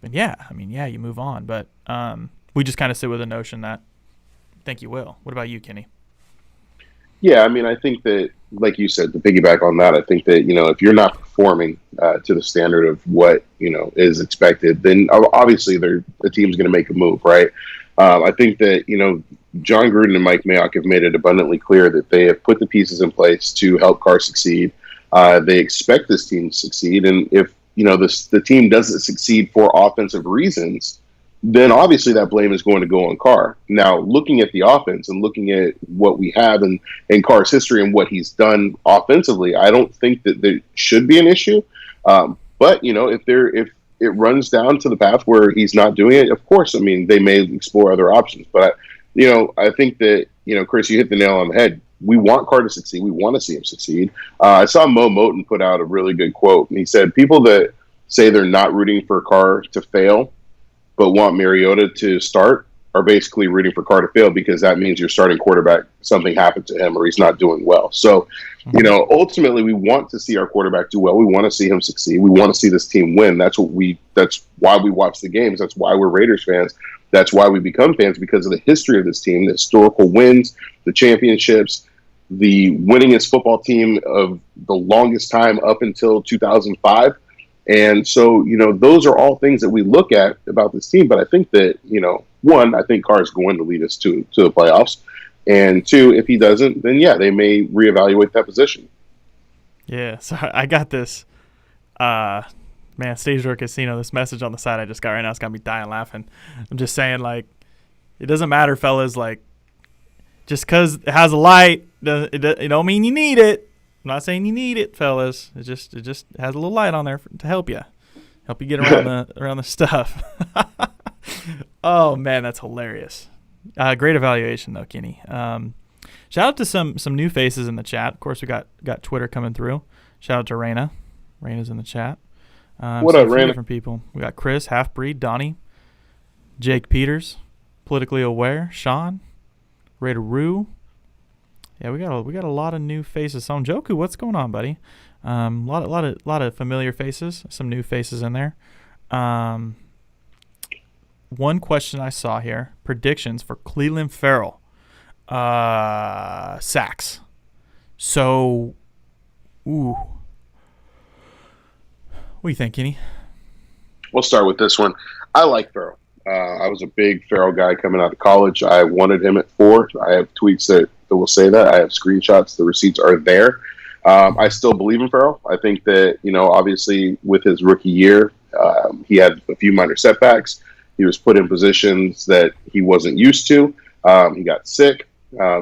then you move on. But we just kind of sit with the notion that I think you will. What about you, Kenny? Yeah, I mean, I think that, like you said, to piggyback on that, I think that, if you're not performing to the standard of what, is expected, then obviously the team's going to make a move, right? I think that, John Gruden and Mike Mayock have made it abundantly clear that they have put the pieces in place to help Carr succeed. They expect this team to succeed. And if, the team doesn't succeed for offensive reasons, then obviously that blame is going to go on Carr. Now, looking at the offense and looking at what we have in Carr's history and what he's done offensively, I don't think that there should be an issue. But, if it runs down to the path where he's not doing it, of course, I mean, they may explore other options. But, I think that, Chris, you hit the nail on the head. We want Carr to succeed. We want to see him succeed. I saw Mo Moten put out a really good quote, and he said, people that say they're not rooting for Carr to fail but want Mariota to start are basically rooting for Carr to fail, because that means your starting quarterback, something happened to him or he's not doing well. So, ultimately we want to see our quarterback do well. We want to see him succeed. We want to see this team win. That's why we watch the games. That's why we're Raiders fans. That's why we become fans, because of the history of this team, the historical wins, the championships, the winningest football team of the longest time up until 2005. And so, those are all things that we look at about this team. But I think that, one, I think Carr is going to lead us to the playoffs. And two, if he doesn't, then they may reevaluate that position. Yeah, so I got this, Stage Door Casino, this message on the side I just got right now. It's got me dying laughing. I'm just saying, like, it doesn't matter, fellas. Like, just because it has a light, it don't mean you need it. I'm not saying you need it, fellas. It just has a little light on there to help you get around the stuff. Oh man, that's hilarious. Great evaluation though, Kenny. Shout out to some new faces in the chat. Of course, we got Twitter coming through. Shout out to Raina. Raina's in the chat. What up, Raina? Different people. We got Chris, Halfbreed, Donnie, Jake Peters, Politically Aware, Sean, Raider Rue, Yeah, we got a lot of new faces. So Joku, what's going on, buddy? Lot of familiar faces, some new faces in there. One question I saw here: predictions for Clelin Ferrell sacks. So, what do you think, Kenny? We'll start with this one. I like Ferrell. I was a big Ferrell guy coming out of college. I wanted him at 4. I have tweets that will say that. I have screenshots. The receipts are there. I still believe in Ferrell. I think that, obviously with his rookie year, he had a few minor setbacks. He was put in positions that he wasn't used to. He got sick,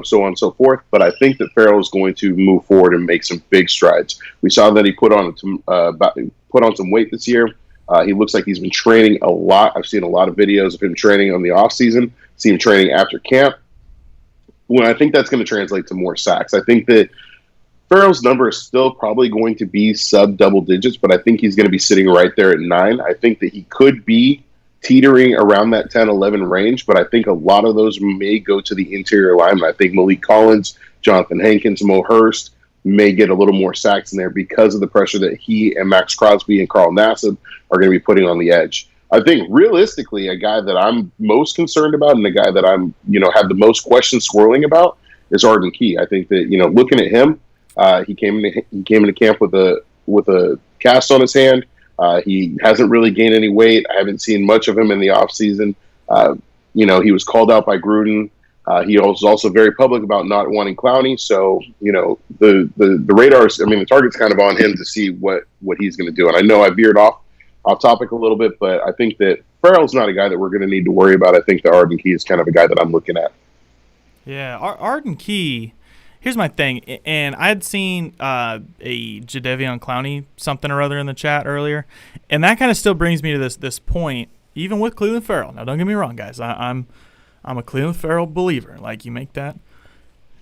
so on and so forth. But I think that Ferrell is going to move forward and make some big strides. We saw that he put on some weight this year. He looks like he's been training a lot. I've seen a lot of videos of him training on the off season. See him training after camp. When I think that's going to translate to more sacks. I think that Ferrell's number is still probably going to be sub double digits, but I think he's going to be sitting right there at 9. I think that he could be teetering around that 10-11 range, but I think a lot of those may go to the interior linemen. I think Malik Collins, Jonathan Hankins, Mo Hurst may get a little more sacks in there because of the pressure that he and Max Crosby and Carl Nassib are going to be putting on the edge. I think realistically, a guy that I'm most concerned about and the guy that I'm, have the most questions swirling about is Arden Key. I think that, looking at him, he came into camp with a cast on his hand. He hasn't really gained any weight. I haven't seen much of him in the offseason. He was called out by Gruden. He was also very public about not wanting Clowney. So, the radars, the target's kind of on him to see what he's going to do. And I know I veered off topic a little bit, but I think that Ferrell's not a guy that we're going to need to worry about. I think that Arden Key is kind of a guy that I'm looking at. Yeah, Arden Key. Here's my thing, and I had seen a Jadeveon Clowney something or other in the chat earlier, and that kind of still brings me to this point, even with Clelin Ferrell. Now, don't get me wrong, guys. I'm a Clelin Ferrell believer. Like, you make that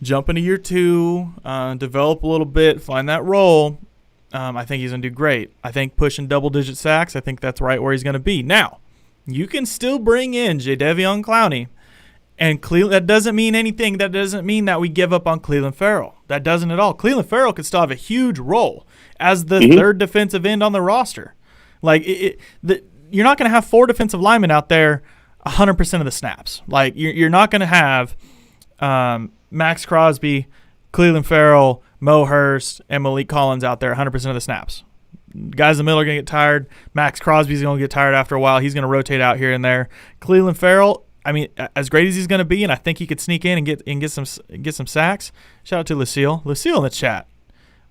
jump into year 2, develop a little bit, find that role. I think he's going to do great. I think pushing double-digit sacks, I think that's right where he's going to be. Now, you can still bring in Jadeveon Clowney, and that doesn't mean anything. That doesn't mean that we give up on Clelin Ferrell. That doesn't at all. Clelin Ferrell could still have a huge role as the third defensive end on the roster. Like, you're not going to have 4 defensive linemen out there 100% of the snaps. Like, you're not going to have Max Crosby, Clelin Ferrell, Mo Hurst, and Malik Collins out there 100% of the snaps. Guys in the middle are going to get tired. Max Crosby's going to get tired after a while. He's going to rotate out here and there. Clelin Ferrell, as great as he's going to be, and I think he could sneak in and get some sacks. Shout out to Lucille in the chat.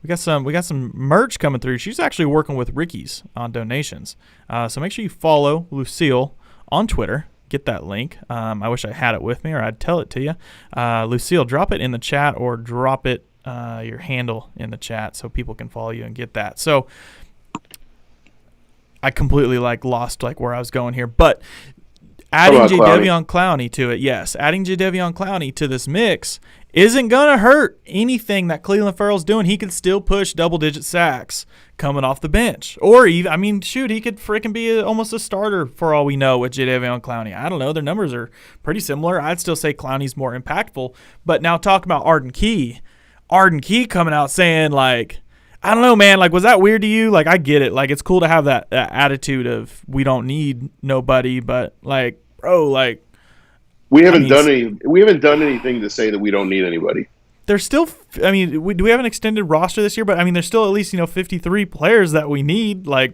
We got some merch coming through. She's actually working with Ricky's on donations. So make sure you follow Lucille on Twitter. Get that link. I wish I had it with me, or I'd tell it to you. Lucille, drop it in the chat, or drop it your handle in the chat so people can follow you and get that. So I completely lost where I was going here, but adding Jadeveon Clowney to it, yes, adding Jadeveon Clowney to this mix isn't gonna hurt anything that Clelin Ferrell's doing. He could still push double-digit sacks coming off the bench, or even, he could freaking be almost a starter for all we know with Jadeveon Clowney. I don't know. Their numbers are pretty similar. I'd still say Clowney's more impactful. But now talk about Arden Key coming out saying I don't know, man. Was that weird to you? I get it. It's cool to have that attitude of we don't need nobody, but bro, we haven't done anything to say that we don't need anybody. There's still, do we have an extended roster this year? But there's still at least 53 players that we need. Right.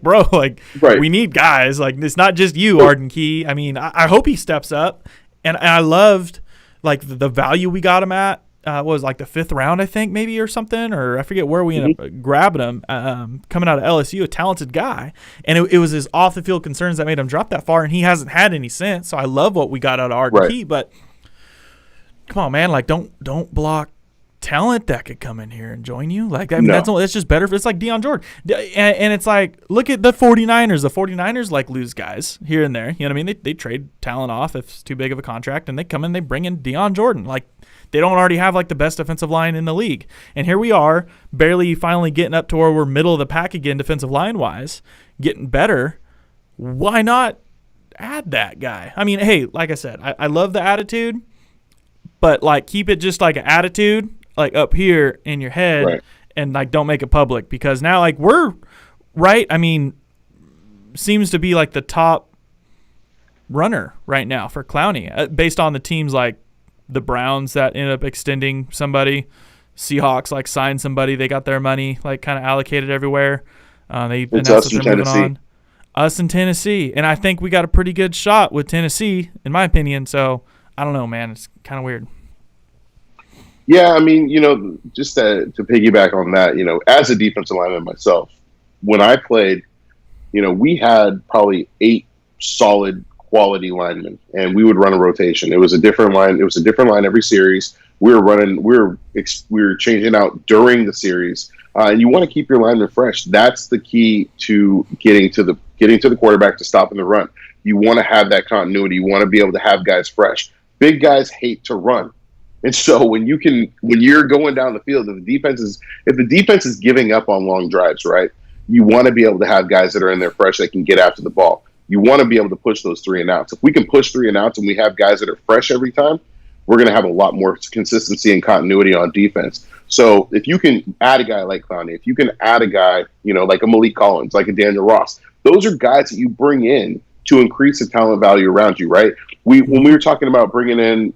We need guys. It's not just you, Arden Key. I hope he steps up, and I loved the value we got him at. Was the 5th round, I think, maybe, or something, or I forget where we ended up grabbing him. Coming out of LSU, a talented guy, and it was his off the field concerns that made him drop that far, and he hasn't had any since. So I love what we got out of Arden Key, but come on, man, don't block talent that could come in here and join you. That's just better. It's like Deion Jordan, and it's look at the 49ers. The 49ers lose guys here and there. You know what I mean? They trade talent off if it's too big of a contract, and they come in, they bring in Deion Jordan. They don't already have the best defensive line in the league. And here we are, barely finally getting up to where we're middle of the pack again defensive line-wise, getting better. Why not add that guy? Hey, like I said, I love the attitude, but keep it just an attitude. like up here in your head Right. and like don't make it public, because now like we're right. I mean, seems to be like the top runner right now for Clowney based on the teams like the Browns that ended up extending somebody. Seahawks like signed somebody. They got their money like kind of allocated everywhere. They announced us that in they're moving Tennessee. on. Us in Tennessee. And I think we got a pretty good shot with Tennessee, in my opinion. So I don't know, man. It's kind of weird. Yeah, I mean, just to piggyback on that, as a defensive lineman myself, when I played, we had probably 8 solid quality linemen, and we would run a rotation. It was a different line. It was a different line every series. We were changing out during the series, and you want to keep your linemen fresh. That's the key to getting to the quarterback, to stopping the run. You want to have that continuity. You want to be able to have guys fresh. Big guys hate to run. And so when you're going down the field, if the defense is giving up on long drives, right, you want to be able to have guys that are in there fresh that can get after the ball. You want to be able to push those 3 and outs. If we can push 3 and outs and we have guys that are fresh every time, we're going to have a lot more consistency and continuity on defense. So if you can add a guy like Clowney, if you can add a guy, like a Malik Collins, like a Daniel Ross, those are guys that you bring in to increase the talent value around you, right? When we were talking about bringing in,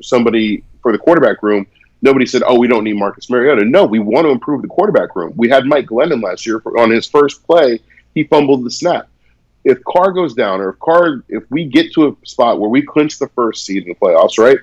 somebody for the quarterback room, nobody said, "Oh, we don't need Marcus Mariota." No, we want to improve the quarterback room. We had Mike Glennon last year on his first play. He fumbled the snap. If Carr goes down, or if we get to a spot where we clinch the first seed in the playoffs, right?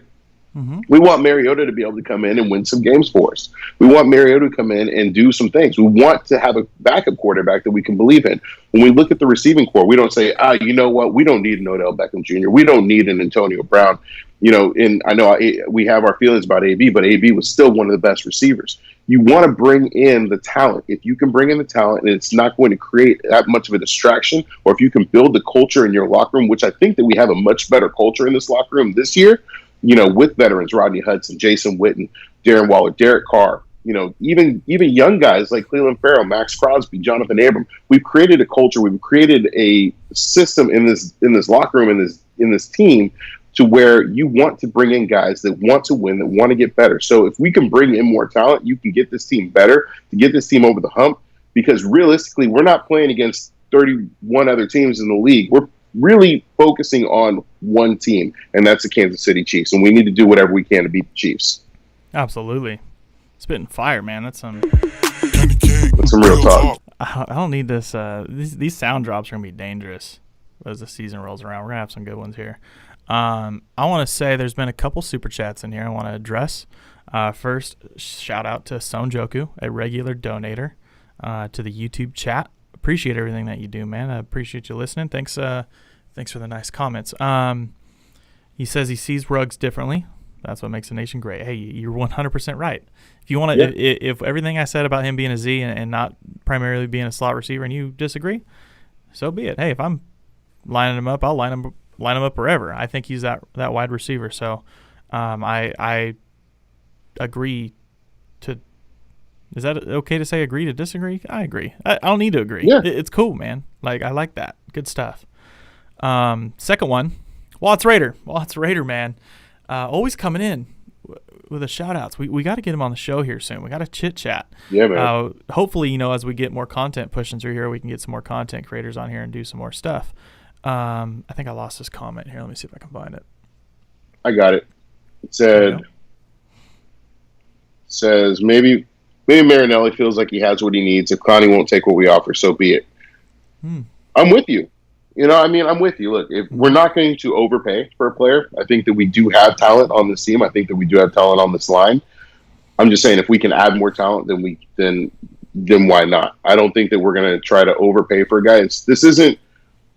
Mm-hmm. We want Mariota to be able to come in and win some games for us. We want Mariota to come in and do some things. We want to have a backup quarterback that we can believe in. When we look at the receiving core, we don't say, you know what? We don't need an Odell Beckham Jr. We don't need an Antonio Brown. And I know we have our feelings about AB, but AB was still one of the best receivers. You want to bring in the talent. If you can bring in the talent and it's not going to create that much of a distraction, or if you can build the culture in your locker room, which I think that we have a much better culture in this locker room this year, with veterans, Rodney Hudson, Jason Witten, Darren Waller, Derek Carr, even young guys like Clelin, Ferrell, Max Crosby, Jonathan Abram. We've created a culture. We've created a system in this locker room, in this team, to where you want to bring in guys that want to win, that want to get better. So if we can bring in more talent, you can get this team better, to get this team over the hump, because realistically, we're not playing against 31 other teams in the league. We're really focusing on one team, and that's the Kansas City Chiefs, and we need to do whatever we can to beat the Chiefs. Absolutely. Spitting fire, man. That's some real talk. I don't need this. These sound drops are going to be dangerous as the season rolls around. We're going to have some good ones here. I want to say there's been a couple super chats in here I want to address. First, shout out to Sonjoku, a regular donator to the YouTube chat. Appreciate everything that you do, man. I appreciate you listening. Thanks for the nice comments. He says he sees Ruggs differently. That's what makes a nation great. Hey, you're 100% right. If you want to, if everything I said about him being a Z and not primarily being a slot receiver, and you disagree, so be it. Hey, if I'm lining him up, I'll line him up wherever. I think he's that wide receiver. So I agree to. Is that okay to say agree to disagree? I agree. I don't need to agree. Yeah. It's cool, man. Like, I like that. Good stuff. Second one, Watts Raider, man. Always coming in with the shout-outs. We got to get him on the show here soon. We got to chit-chat. Yeah, man. Hopefully, as we get more content pushing through here, we can get some more content creators on here and do some more stuff. I think I lost this comment here. Let me see if I can find it. I got it. It says maybe Marinelli feels like he has what he needs. If Clowney won't take what we offer, so be it. I'm with you. I'm with you. Look, if we're not going to overpay for a player, I think that we do have talent on this team. I think that we do have talent on this line. I'm just saying, if we can add more talent, then why not? I don't think that we're going to try to overpay for a guy. This isn't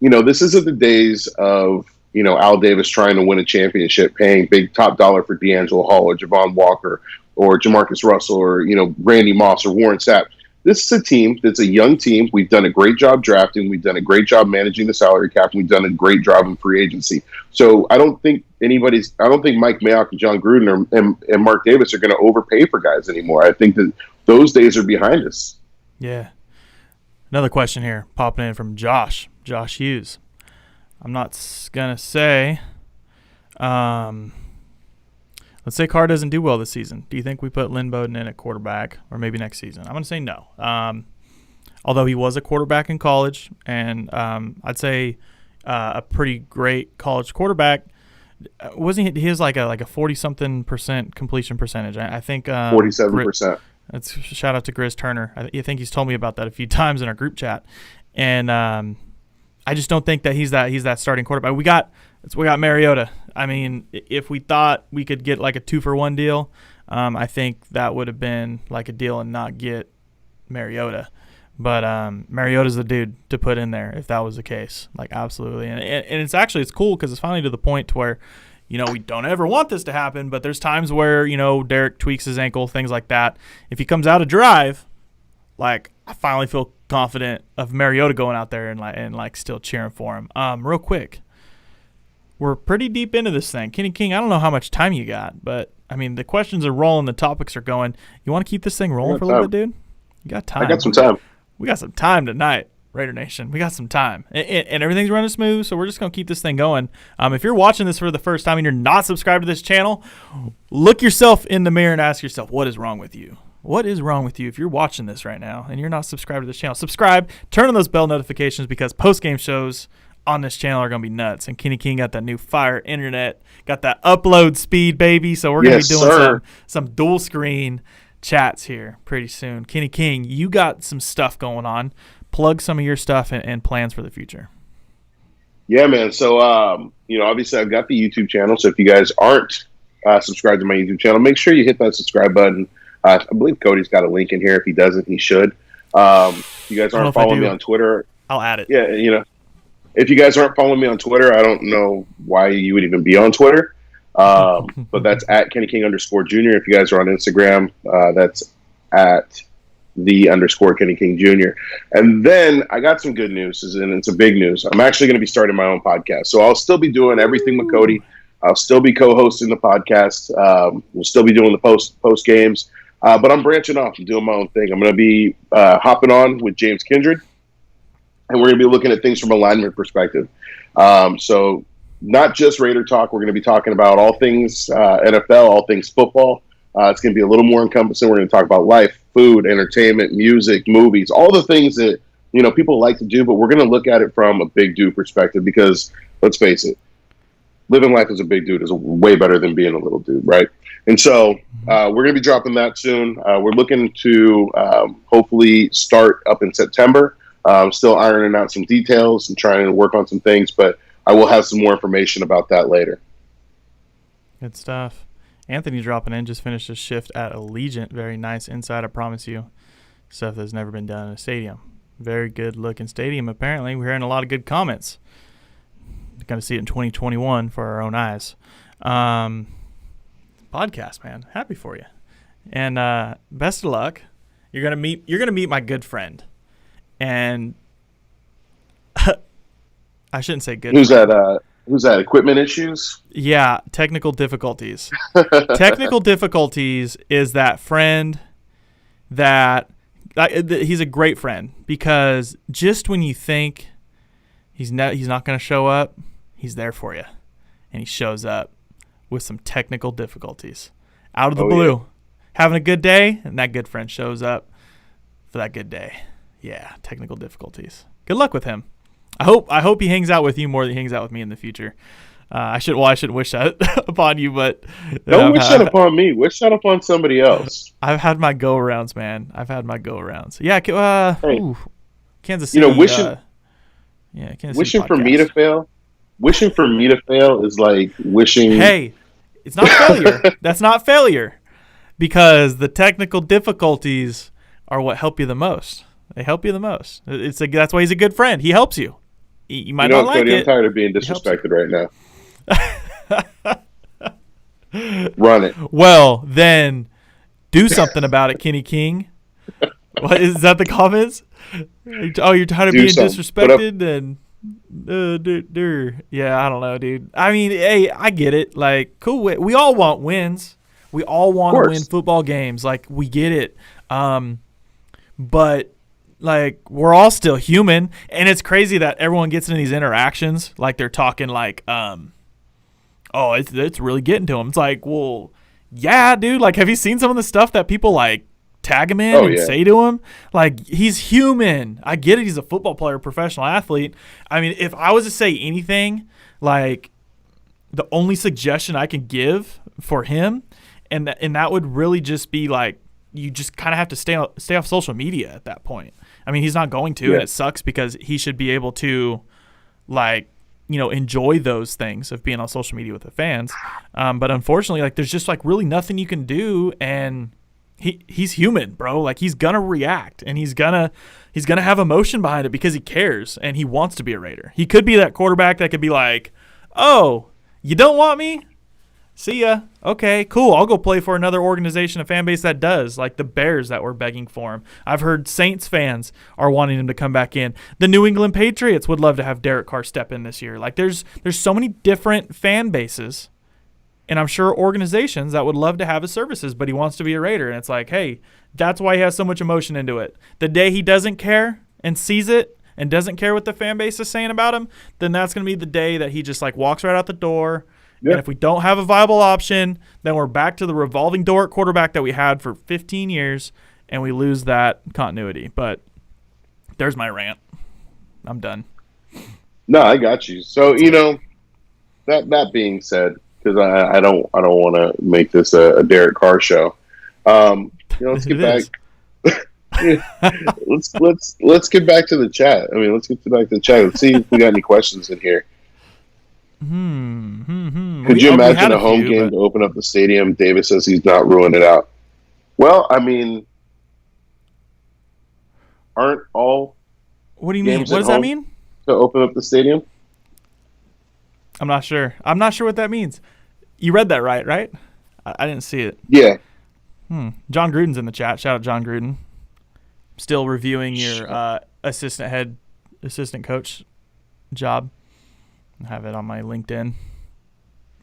the days of, Al Davis trying to win a championship, paying big top dollar for D'Angelo Hall or Javon Walker or Jamarcus Russell or, Randy Moss or Warren Sapp. This is a team that's a young team. We've done a great job drafting. We've done a great job managing the salary cap. And we've done a great job in free agency. So I don't think Mike Mayock and John Gruden and Mark Davis are going to overpay for guys anymore. I think that those days are behind us. Yeah. Another question here popping in from Josh Hughes. I'm not going to say let's say Carr doesn't do well this season. Do you think we put Lynn Bowden in at quarterback or maybe next season? I'm going to say no. Although he was a quarterback in college, and I'd say a pretty great college quarterback. Wasn't he was like a 40-something% completion percentage. I think 47%. That's shout out to Grizz Turner. I think he's told me about that a few times in our group chat, and I just don't think that he's that starting quarterback. We got Mariota. I mean, if we thought we could get like a 2-for-1 deal, I think that would have been like a deal and not get Mariota. But Mariota's the dude to put in there if that was the case. Like, absolutely. And it's cool because it's finally to the point to where, we don't ever want this to happen, but there's times where, Derek tweaks his ankle, things like that. If he comes out of drive, like, I finally feel confident of Mariota going out there and still cheering for him. Real quick, we're pretty deep into this thing. Kenny King, I don't know how much time you got, but, I mean, the questions are rolling, the topics are going. You want to keep this thing rolling for a little bit, dude? You got time. I got some time. We got some time tonight, Raider Nation. We got some time. And everything's running smooth, so we're just going to keep this thing going. If you're watching this for the first time and you're not subscribed to this channel, look yourself in the mirror and ask yourself, what is wrong with you? What is wrong with you if you're watching this right now and you're not subscribed to this channel? Subscribe, turn on those bell notifications because post-game shows on this channel are going to be nuts. And Kenny King got that new fire internet, got that upload speed, baby. So we're going to be doing some dual screen chats here pretty soon. Kenny King, you got some stuff going on. Plug some of your stuff and plans for the future. Yeah, man. So, obviously I've got the YouTube channel. So if you guys aren't subscribed to my YouTube channel, make sure you hit that subscribe button. I believe Cody's got a link in here. If he doesn't, he should. If you guys aren't following me on Twitter, I'll add it. Yeah, if you guys aren't following me on Twitter, I don't know why you would even be on Twitter. But that's at @KennyKing_Jr. If you guys are on Instagram, that's at @the_Kenny King Jr. And then I got some good news, and it's a big news. I'm actually going to be starting my own podcast. So I'll still be doing everything with Cody. I'll still be co-hosting the podcast. We'll still be doing the post games. But I'm branching off and doing my own thing. I'm going to be hopping on with James Kindred, and we're going to be looking at things from a lineman perspective. So not just Raider talk. We're going to be talking about all things NFL, all things football. It's going to be a little more encompassing. We're going to talk about life, food, entertainment, music, movies, all the things that people like to do. But we're going to look at it from a big dude perspective because, let's face it, living life as a big dude is way better than being a little dude, right? And so we're going to be dropping that soon. We're looking to hopefully start up in September. Still ironing out some details and trying to work on some things, but I will have some more information about that later. Good stuff. Anthony dropping in, just finished his shift at Allegiant. Very nice inside, I promise you. Stuff that's never been done in a stadium. Very good looking stadium, apparently. We're hearing a lot of good comments. Going to see it in 2021 for our own eyes. Podcast, man. Happy for you. And best of luck. You're gonna meet my good friend. And I shouldn't say good. Who's that? Who's that? Equipment issues? Yeah, technical difficulties. Technical difficulties is that friend that he's a great friend because just when you think he's not going to show up, he's there for you, and he shows up with some technical difficulties out of the blue. Yeah. Having a good day, and that good friend shows up for that good day. Yeah, technical difficulties. Good luck with him. I hope he hangs out with you more than he hangs out with me in the future. I shouldn't wish that upon you, but don't wish that upon me. Wish that upon somebody else. I've had my go arounds, man. I've had my go arounds. Yeah, Kansas City. Wishing City for me to fail. Wishing for me to fail is like wishing. Hey, it's not failure. That's not failure, because the technical difficulties are what help you the most. They help you the most. That's why he's a good friend. He helps you. You might not like Cody, it. I'm tired of being disrespected right now. Run it. Well, then do something about it, Kenny King. What is that? The comments? Oh, you're tired of being disrespected, and yeah, I don't know, dude. I mean, hey, I get it. Like, cool. We all want wins. We all want to win football games. Like, we get it. But like, we're all still human, and it's crazy that everyone gets into these interactions like they're talking like, oh, it's really getting to them. It's like, well, yeah, dude. Like, have you seen some of the stuff that people like tag him in and say to him? Like, he's human. I get it. He's a football player, professional athlete. I mean, if I was to say anything, like, the only suggestion I can give for him, and that would really just be like, you just kind of have to stay off social media at that point. I mean, he's not going to, and it sucks because he should be able to, like, you know, enjoy those things of being on social media with the fans. But unfortunately, like, there's just like really nothing you can do, and he's human, bro. Like, he's gonna react, and he's gonna have emotion behind it because he cares and he wants to be a Raider. He could be that quarterback that could be like, oh, you don't want me? See ya. Okay, cool. I'll go play for another organization, a fan base that does, like the Bears that were begging for him. I've heard Saints fans are wanting him to come back in. The New England Patriots would love to have Derek Carr step in this year. Like, there's so many different fan bases, and I'm sure organizations that would love to have his services, but he wants to be a Raider. And it's like, hey, that's why he has so much emotion into it. The day he doesn't care and sees it and doesn't care what the fan base is saying about him, then that's going to be the day that he just like walks right out the door. Yeah. And if we don't have a viable option, then we're back to the revolving door at quarterback that we had for 15 years, and we lose that continuity. But there's my rant. I'm done. No, I got you. So, you know, that being said, because I don't want to make this a Derek Carr show. You know, let's get back. let's get back to the chat. I mean, let's get back to the chat. Let's see if we got any questions in here. Could you imagine a home game to open up the stadium? Davis says he's not ruining it out. Well, I mean, aren't all? What do you mean? What does that mean? To open up the stadium? I'm not sure. I'm not sure what that means. You read that right? I didn't see it. Yeah. John Gruden's in the chat. Shout out John Gruden. Still reviewing your assistant coach job. I have it on my LinkedIn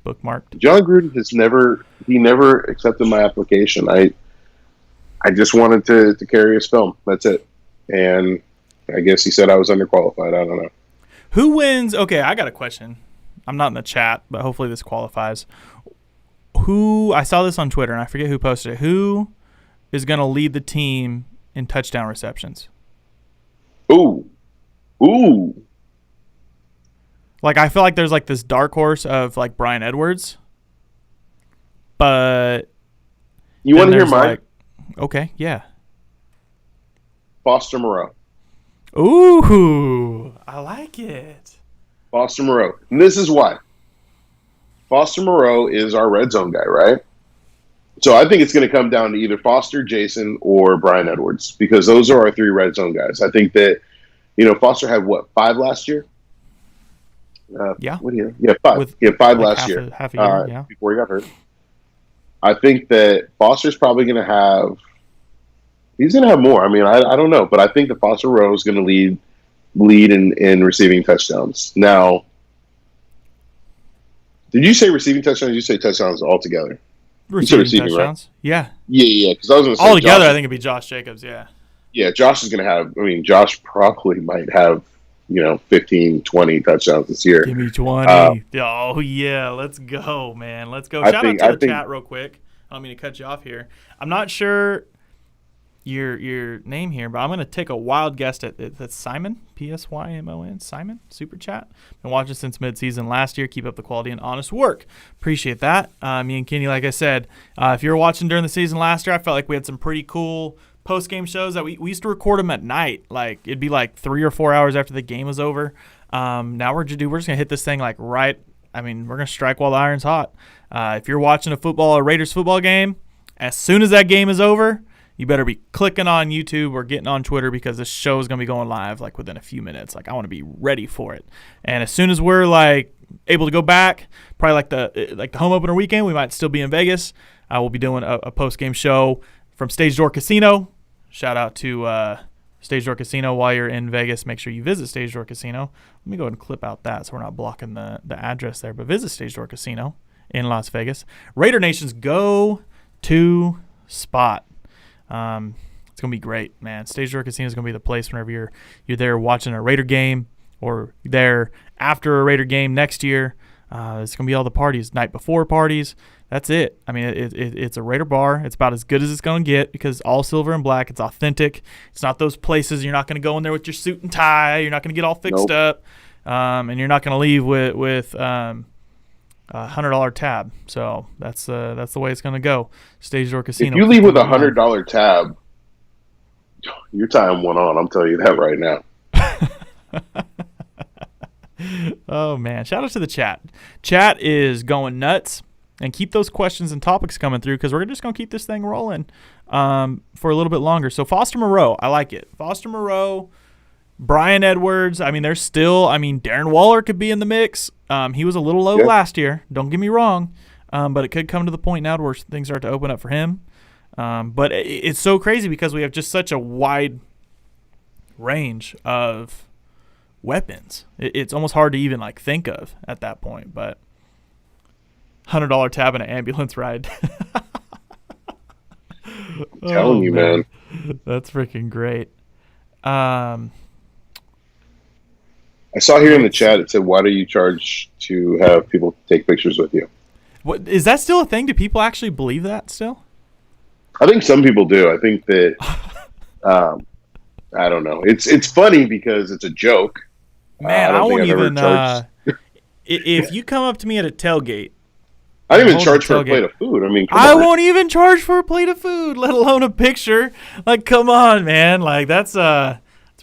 bookmarked. John Gruden has never accepted my application. I just wanted to carry his film. That's it. And I guess he said I was underqualified. I don't know. Who wins? Okay, I got a question. I'm not in the chat, but hopefully this qualifies. I saw this on Twitter, and I forget who posted it. Who is going to lead the team in touchdown receptions? Ooh. Like, I feel like there's like this dark horse of like Bryan Edwards, but you want to hear mine? Like, okay, yeah. Foster Moreau. Ooh, I like it. Foster Moreau. And this is why. Foster Moreau is our red zone guy, right? So I think it's going to come down to either Foster, Jason, or Bryan Edwards, because those are our three red zone guys. I think that, you know, Foster had, 5 last year? Yeah. What year? Yeah, 5. He had 5 last year. Half a year, yeah. Before he got hurt. I think that Foster's probably going to have – he's going to have more. I mean, I don't know, but I think that Foster Moreau is going to lead in receiving touchdowns. Now, did you say receiving touchdowns? Did you say touchdowns altogether? Receiving touchdowns? Right? Yeah. Yeah. Because I was going to say altogether, I think it'd be Josh Jacobs. Yeah. Yeah, Josh is going to have. I mean, Josh probably might have 15, 20 touchdowns this year. Give me 20. Oh yeah, let's go, man. Let's go. Shout out to the chat real quick. I don't mean to cut you off here. I'm not sure your name here, but I'm going to take a wild guess at Simon, P-S-Y-M-O-N, Simon, Super Chat. Been watching since midseason last year. Keep up the quality and honest work. Appreciate that. Me and Kenny, like I said, if you were watching during the season last year, I felt like we had some pretty cool post-game shows that we used to record them at night. Like, it'd be like 3 or 4 hours after the game was over. Now we're just going to hit this thing like right. I mean, we're going to strike while the iron's hot. If you're watching a Raiders football game, as soon as that game is over, you better be clicking on YouTube or getting on Twitter, because this show is going to be going live like within a few minutes. Like, I want to be ready for it. And as soon as we're like able to go back, probably like the home opener weekend, we might still be in Vegas. I will be doing a post-game show from Stage Door Casino. Shout out to Stage Door Casino. While you're in Vegas, make sure you visit Stage Door Casino. Let me go ahead and clip out that so we're not blocking the address there. But visit Stage Door Casino in Las Vegas. Raider Nation's go-to spot. It's going to be great, man. Stage Door Casino is going to be the place whenever you're there watching a Raider game, or there after a Raider game next year. It's going to be all the parties, night before parties. That's it. I mean, it's a Raider bar. It's about as good as it's going to get because all silver and black. It's authentic. It's not those places you're not going to go in there with your suit and tie. You're not going to get all fixed up, and you're not going to leave with $100 tab. So that's the way it's going to go. Stage Door Casino. If you leave with $100 tab, your time went on. I'm telling you that right now. Oh man! Shout out to the chat. Chat is going nuts. And keep those questions and topics coming through because we're just going to keep this thing rolling for a little bit longer. So Foster Moreau, I like it. Foster Moreau, Brian Edwards. I mean, there's still, Darren Waller could be in the mix. He was a little low last year. Don't get me wrong. But it could come to the point now where things start to open up for him. But it's so crazy because we have just such a wide range of weapons. It's almost hard to even think of at that point. But $100 tab and an ambulance ride. I'm telling you, man. That's freaking great. I saw here in the chat, it said, why do you charge to have people take pictures with you? What is that still a thing? Do people actually believe that still? I think some people do. I think that, I don't know. It's funny because it's a joke. Man, I won't even, if you come up to me at a tailgate, I didn't even charge for a plate of food. I mean, I won't even charge for a plate of food, let alone a picture. Come on, man. That's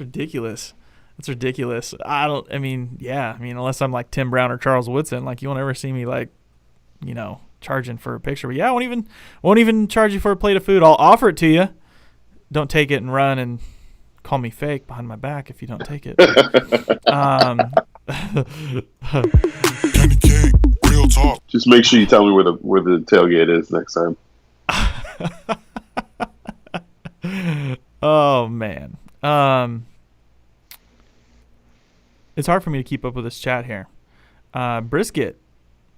ridiculous. That's ridiculous. Unless I'm like Tim Brown or Charles Woodson, you won't ever see me charging for a picture. But yeah, I won't even charge you for a plate of food. I'll offer it to you. Don't take it and run and call me fake behind my back if you don't take it. Candy cake, real talk. Just make sure you tell me where the tailgate is next time. Oh man, it's hard for me to keep up with this chat here. Brisket,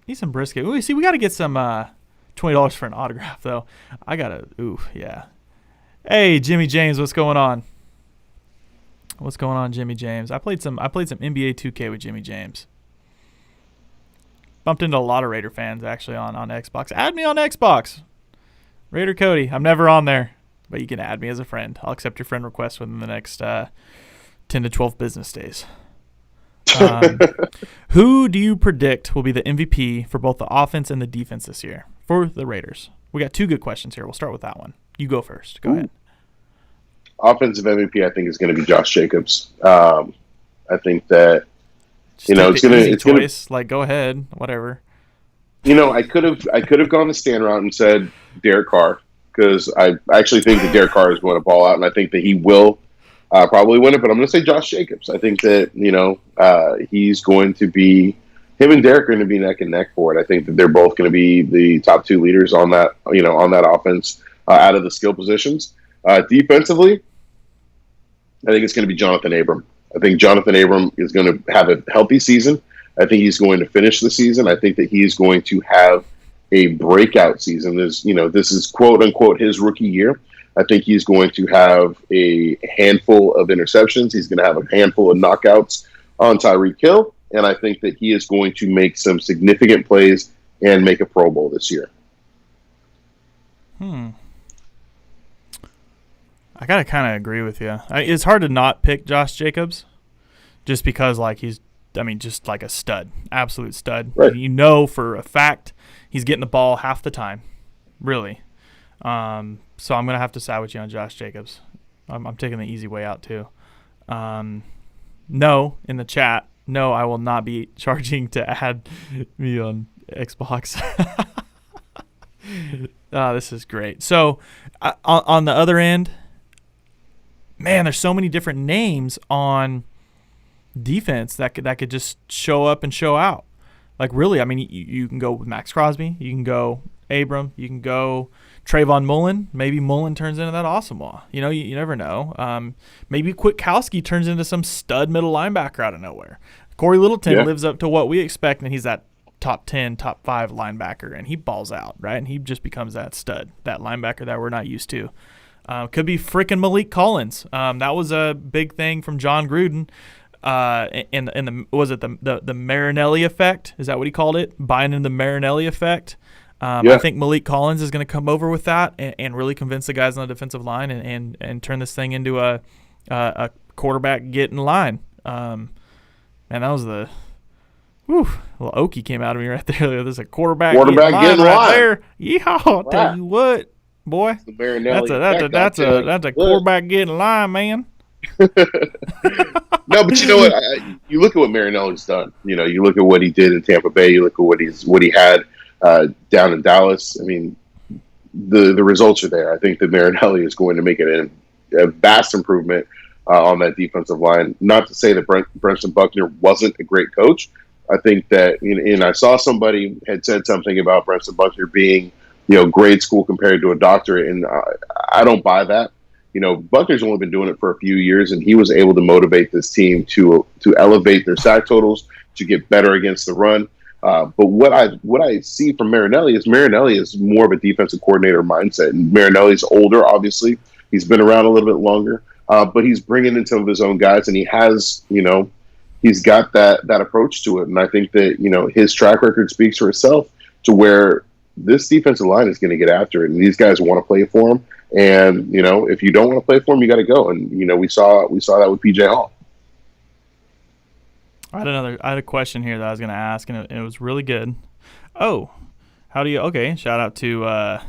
need some brisket. Ooh, see, we got to get some $20 for an autograph though. I gotta. Ooh, yeah. Hey, Jimmy James, what's going on? What's going on, Jimmy James? I played some NBA 2K with Jimmy James. Bumped into a lot of Raider fans actually on Xbox. Add me on Xbox. Raider Cody. I'm never on there, but you can add me as a friend. I'll accept your friend request within the next 10 to 12 business days. Who do you predict will be the MVP for both the offense and the defense this year for the Raiders? We got two good questions here. We'll start with that one. You go first. Go ahead. Offensive MVP, I think, is going to be Josh Jacobs. I think that it's going to go ahead, whatever. I could have gone the Stan route and said Derek Carr because I actually think that Derek Carr is going to ball out, and I think that he will probably win it. But I'm going to say Josh Jacobs. I think that he's going to be him and Derek are going to be neck and neck for it. I think that they're both going to be the top two leaders on that on that offense out of the skill positions. Defensively, I think it's going to be Jonathan Abram. I think Jonathan Abram is going to have a healthy season. I think he's going to finish the season. I think that he's going to have a breakout season. This is quote unquote his rookie year. I think he's going to have a handful of interceptions. He's going to have a handful of knockouts on Tyreek Hill. And I think that he is going to make some significant plays and make a Pro Bowl this year. I gotta kind of agree with you. It's hard to not pick Josh Jacobs, just because he's just like a stud, absolute stud. Right. For a fact he's getting the ball half the time, really. So I'm gonna have to side with you on Josh Jacobs. I'm taking the easy way out too. No, in the chat, no, I will not be charging to add me on Xbox. This is great. So on the other end. Man, there's so many different names on defense that could just show up and show out. Really, you can go with Max Crosby, you can go Abram, you can go Trayvon Mullen. Maybe Mullen turns into that Asamoah. You never know. Maybe Kwiatkowski turns into some stud middle linebacker out of nowhere. Corey Littleton lives up to what we expect, and he's that top 10, top 5 linebacker, and he balls out, right? And he just becomes that stud, that linebacker that we're not used to. Could be frickin' Malik Collins. That was a big thing from John Gruden. Was it the Marinelli effect? Is that what he called it? Buying in the Marinelli effect. I think Malik Collins is going to come over with that and really convince the guys on the defensive line and turn this thing into a quarterback get in line. And that was the little Okie came out of me right there. There's a quarterback get in line right there. Yeehaw! I'll tell you what, boy, that's a quarterback get in line, man. No, but you know what? You look at what Marinelli's done. You know, you look at what he did in Tampa Bay. You look at what he had down in Dallas. I mean, the results are there. I think that Marinelli is going to make it a vast improvement on that defensive line. Not to say that Brenton Buckner wasn't a great coach. I think that, and I saw somebody had said something about Brenton Buckner being, grade school compared to a doctorate, and I don't buy that. Buckner's only been doing it for a few years, and he was able to motivate this team to elevate their sack totals, to get better against the run. But what I see from Marinelli is more of a defensive coordinator mindset. And Marinelli's older, obviously. He's been around a little bit longer, but he's bringing in some of his own guys, and he has, he's got that approach to it. And I think that, his track record speaks for itself, to where this defensive line is going to get after it, and these guys want to play for him. And, if you don't want to play for him, you got to go. And, we saw that with PJ Hall. I had a question here that I was going to ask, and it was really good. Oh, shout out to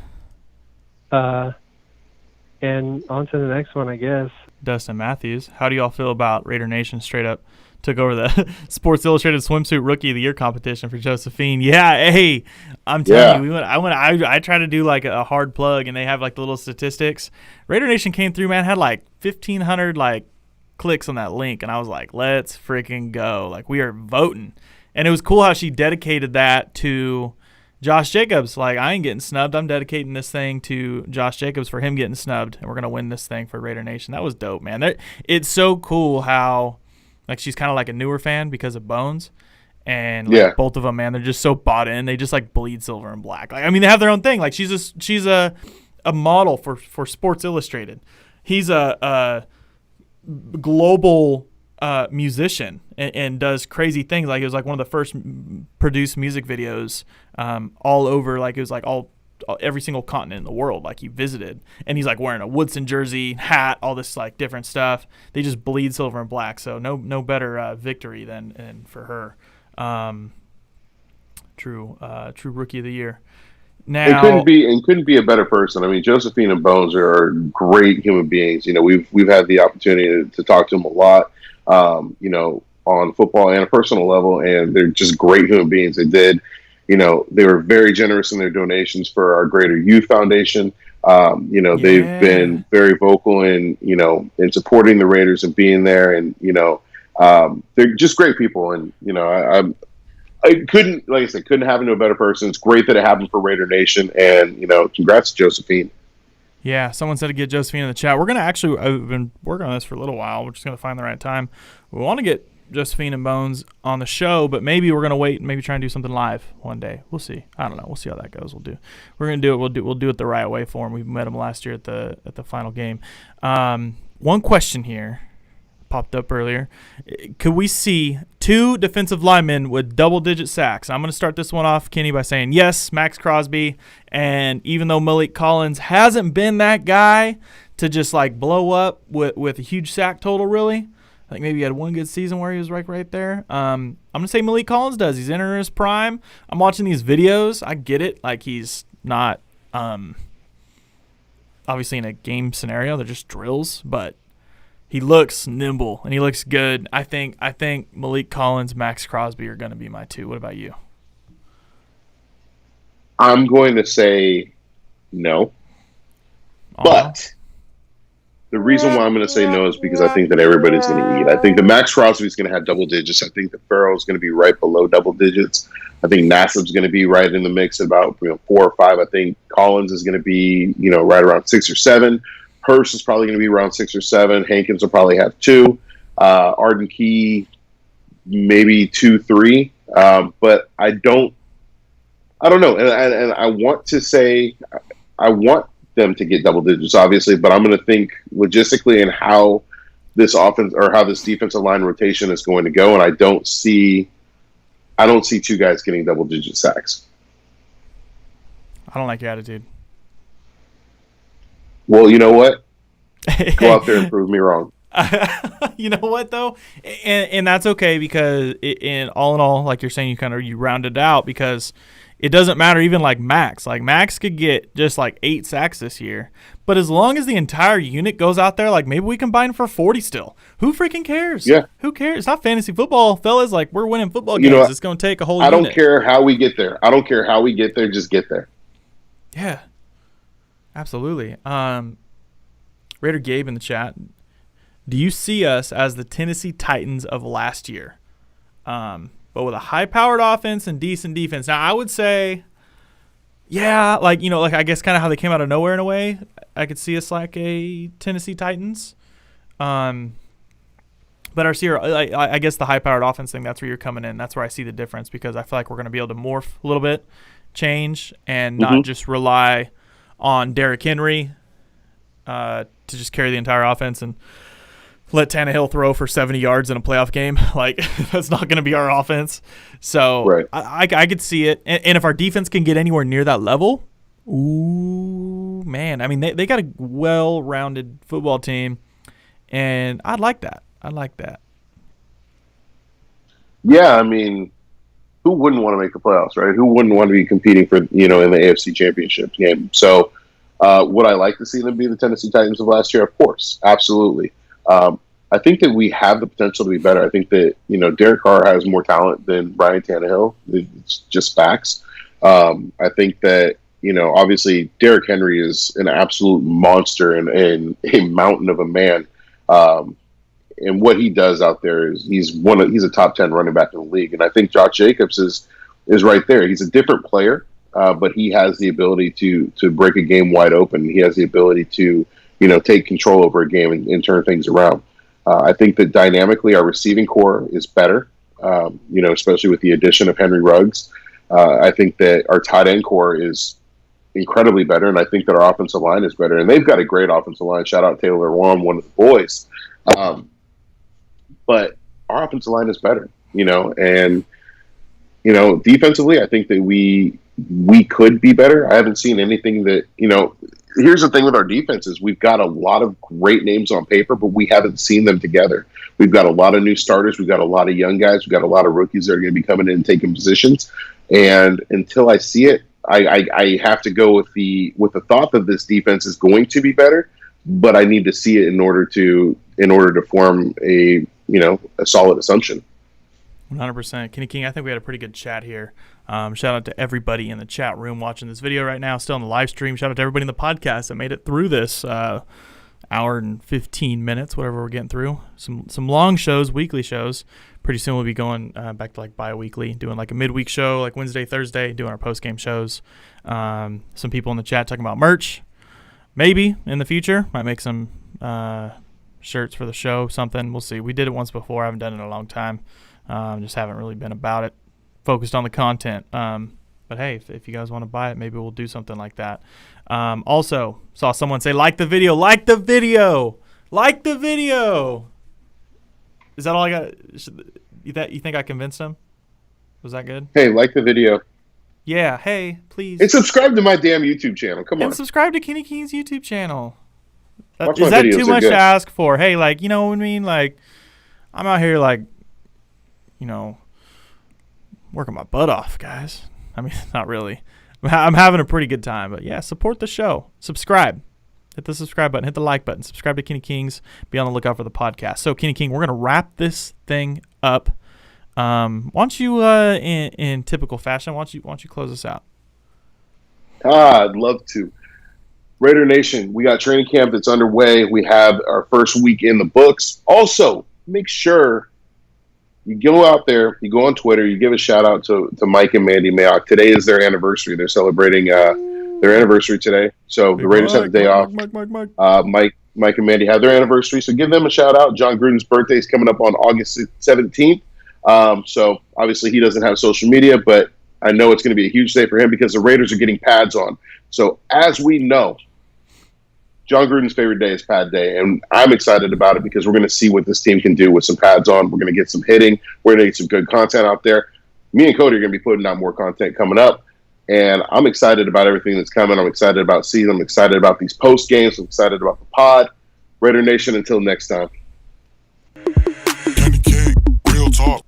and on to the next one, I guess. Dustin Matthews. How do y'all feel about Raider Nation straight up took over the Sports Illustrated Swimsuit Rookie of the Year competition for Josephine? Yeah, hey, I'm telling you, I tried to do like a hard plug, and they have like the little statistics. Raider Nation came through, man, had like 1,500 like clicks on that link, and I was like, let's freaking go. Like, we are voting. And it was cool how she dedicated that to Josh Jacobs. Like, I ain't getting snubbed. I'm dedicating this thing to Josh Jacobs for him getting snubbed, and we're going to win this thing for Raider Nation. That was dope, man. It's so cool how, like, she's kind of like a newer fan because of Bones. And like, both of them, man, they're just so bought in. They just like bleed silver and black. Like, I mean, they have their own thing. Like, she's a model for Sports Illustrated. He's a global musician and does crazy things. Like, it was like one of the first produced music videos all over. Like, it was like every single continent in the world. Like, he visited, and he's like wearing a Woodson jersey, hat, all this like different stuff. They just bleed silver and black. So no better victory than for her. True Rookie of the Year. Now, couldn't be a better person. I mean, Josephine and Bones are great human beings. We've had the opportunity to talk to them a lot, on football and a personal level, and they're just great human beings. They were very generous in their donations for our Greater Youth Foundation. They've been very vocal in supporting the Raiders and being there, and they're just great people. And I couldn't happen to a better person. It's great that it happened for Raider Nation, and congrats to Josephine. Yeah, someone said to get Josephine in the chat. We're gonna I've been working on this for a little while. We're just gonna find the right time. We want to get Josephine and Bones on the show, but maybe we're gonna wait and maybe try and do something live one day. We'll see. I don't know. We'll see how that goes. We're gonna do it. We'll do it the right way for him. We met him last year at the final game. One question here popped up earlier. Could we see 2 defensive linemen with double-digit sacks? I'm going to start this one off, Kenny, by saying yes, Max Crosby. And even though Malik Collins hasn't been that guy to just like blow up with a huge sack total, really, I think maybe he had one good season where he was right there. I'm going to say Malik Collins does. He's entering his prime. I'm watching these videos. I get it. Like, he's not obviously in a game scenario. They're just drills, but he looks nimble and he looks good. I think Malik Collins, Max Crosby are going to be my 2. What about you? I'm going to say no. But the reason why I'm going to say no is because I think that everybody's going to eat. I think that Max Crosby is going to have double digits. I think that Ferrell is going to be right below double digits. I think Nassib's going to be right in the mix at about 4 or 5. I think Collins is going to be right around 6 or 7. Hurst is probably going to be around 6 or 7. Hankins will probably have 2. Arden Key, maybe 2, 3. But I don't know. And I want to say I want them to get double digits, obviously, but I'm going to think logistically and how this offense or how this defensive line rotation is going to go. And I don't see 2 guys getting double digit sacks. I don't like your attitude. Well, you know what? Go out there and prove me wrong. You know what though, and that's okay because in all, like you're saying, you rounded it out because it doesn't matter. Even like Max could get just like 8 sacks this year, but as long as the entire unit goes out there, like maybe we combine for 40 still. Who freaking cares? Yeah, who cares? It's not fantasy football, fellas. Like we're winning football games. You know, it's going to take a whole. I unit. don't care how we get there. I don't care how we get there. Just get there. Yeah, absolutely. Raider Gabe in the chat. Do you see us as the Tennessee Titans of last year? But with a high-powered offense and decent defense. Now, I would say, yeah, like I guess kind of how they came out of nowhere in a way. I could see us like a Tennessee Titans. But I guess the high-powered offense thing, that's where you're coming in. That's where I see the difference because I feel like we're going to be able to morph a little bit, change, and not just rely on Derrick Henry to just carry the entire offense and let Tannehill throw for 70 yards in a playoff game. Like, that's not going to be our offense. So right. I could see it. And if our defense can get anywhere near that level, ooh, man. I mean, they got a well-rounded football team, and I'd like that. Yeah, I mean, who wouldn't want to make the playoffs, right? Who wouldn't want to be competing for, in the AFC Championship game? So would I like to see them be the Tennessee Titans of last year? Of course, absolutely. I think that we have the potential to be better. I think that, Derek Carr has more talent than Ryan Tannehill. It's just facts. I think that, obviously Derrick Henry is an absolute monster and a mountain of a man. And what he does out there is he's a top 10 running back in the league. And I think Josh Jacobs is right there. He's a different player, but he has the ability to break a game wide open. He has the ability to, take control over a game and turn things around. I think that dynamically our receiving core is better, especially with the addition of Henry Ruggs. I think that our tight end core is incredibly better, and I think that our offensive line is better. And they've got a great offensive line. Shout out Taylor Wan, one of the boys. But our offensive line is better, and defensively, I think that we could be better. I haven't seen anything that, here's the thing with our defense is we've got a lot of great names on paper, but we haven't seen them together. We've got a lot of new starters. We've got a lot of young guys. We've got a lot of rookies that are going to be coming in and taking positions. And until I see it, I have to go with the thought that this defense is going to be better, but I need to see it in order to form a solid assumption. 100%. Kenny King, I think we had a pretty good chat here. Shout out to everybody in the chat room watching this video right now, still on the live stream. Shout out to everybody in the podcast that made it through this hour and 15 minutes, whatever we're getting through. Some long shows, weekly shows. Pretty soon we'll be going back to like bi-weekly, doing like a midweek show, like Wednesday, Thursday, doing our post-game shows. Some people in the chat talking about merch. Maybe in the future. Might make some shirts for the show, something. We'll see. We did it once before. I haven't done it in a long time. Just haven't really been about it. Focused on the content. But hey, if you guys want to buy it, maybe we'll do something like that. Also, saw someone say, like the video. Is that all I got? You think I convinced him? Was that good? Hey, like the video. Yeah, hey, please. And subscribe to my damn YouTube channel. Come on. And subscribe to Kenny King's YouTube channel. Is that too much to ask for? Hey, like, you know what I mean? Like, I'm out here, like, working my butt off, guys. I mean, not really. I'm having a pretty good time. But, yeah, support the show. Subscribe. Hit the subscribe button. Hit the like button. Subscribe to Kenny King's. Be on the lookout for the podcast. So, Kenny King, we're going to wrap this thing up. Why don't you, in typical fashion, why don't you close us out? I'd love to. Raider Nation, we got training camp that's underway. We have our first week in the books. Also, make sure you go out there, you go on Twitter, you give a shout out to Mike and Mandy Mayock. Today is their anniversary. They're celebrating their anniversary today. So the Raiders have the day off. Mike and Mandy have their anniversary. So give them a shout out. John Gruden's birthday is coming up on August 17th. So obviously he doesn't have social media, but I know it's going to be a huge day for him because the Raiders are getting pads on. So as we know, John Gruden's favorite day is pad day, and I'm excited about it because we're going to see what this team can do with some pads on. We're going to get some hitting. We're going to get some good content out there. Me and Cody are going to be putting out more content coming up. And I'm excited about everything that's coming. I'm excited about season. I'm excited about these post games. I'm excited about the pod. Raider Nation, until next time. Candy cake, real talk.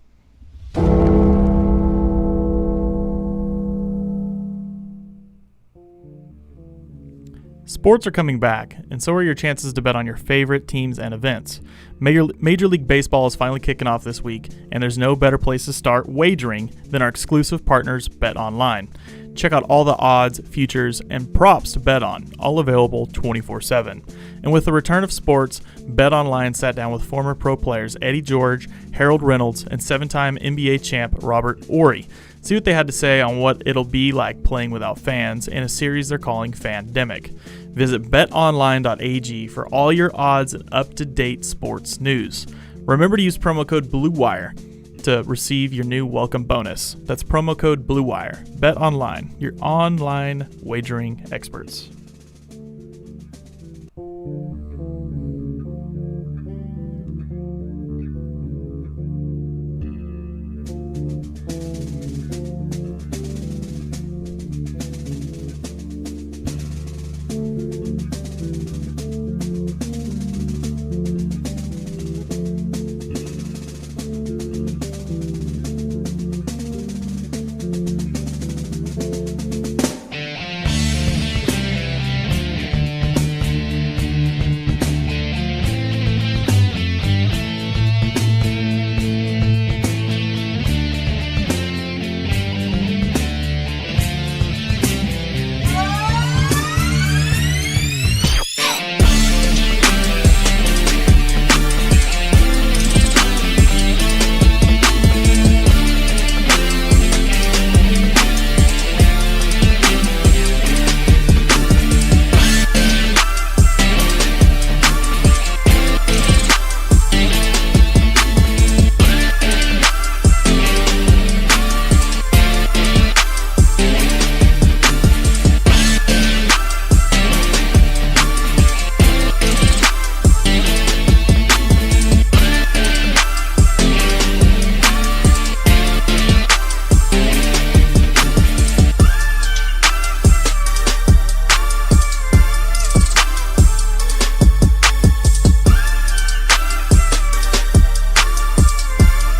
Sports are coming back, and so are your chances to bet on your favorite teams and events. Major League Baseball is finally kicking off this week, and there's no better place to start wagering than our exclusive partners, Bet Online. Check out all the odds, futures, and props to bet on, all available 24/7. And with the return of sports, Bet Online sat down with former pro players Eddie George, Harold Reynolds, and 7-time NBA champ Robert Horry. See what they had to say on what it'll be like playing without fans in a series they're calling Fandemic. Visit betonline.ag for all your odds and up-to-date sports news. Remember to use promo code BLUEWIRE to receive your new welcome bonus. That's promo code BLUEWIRE. Bet Online, your online wagering experts.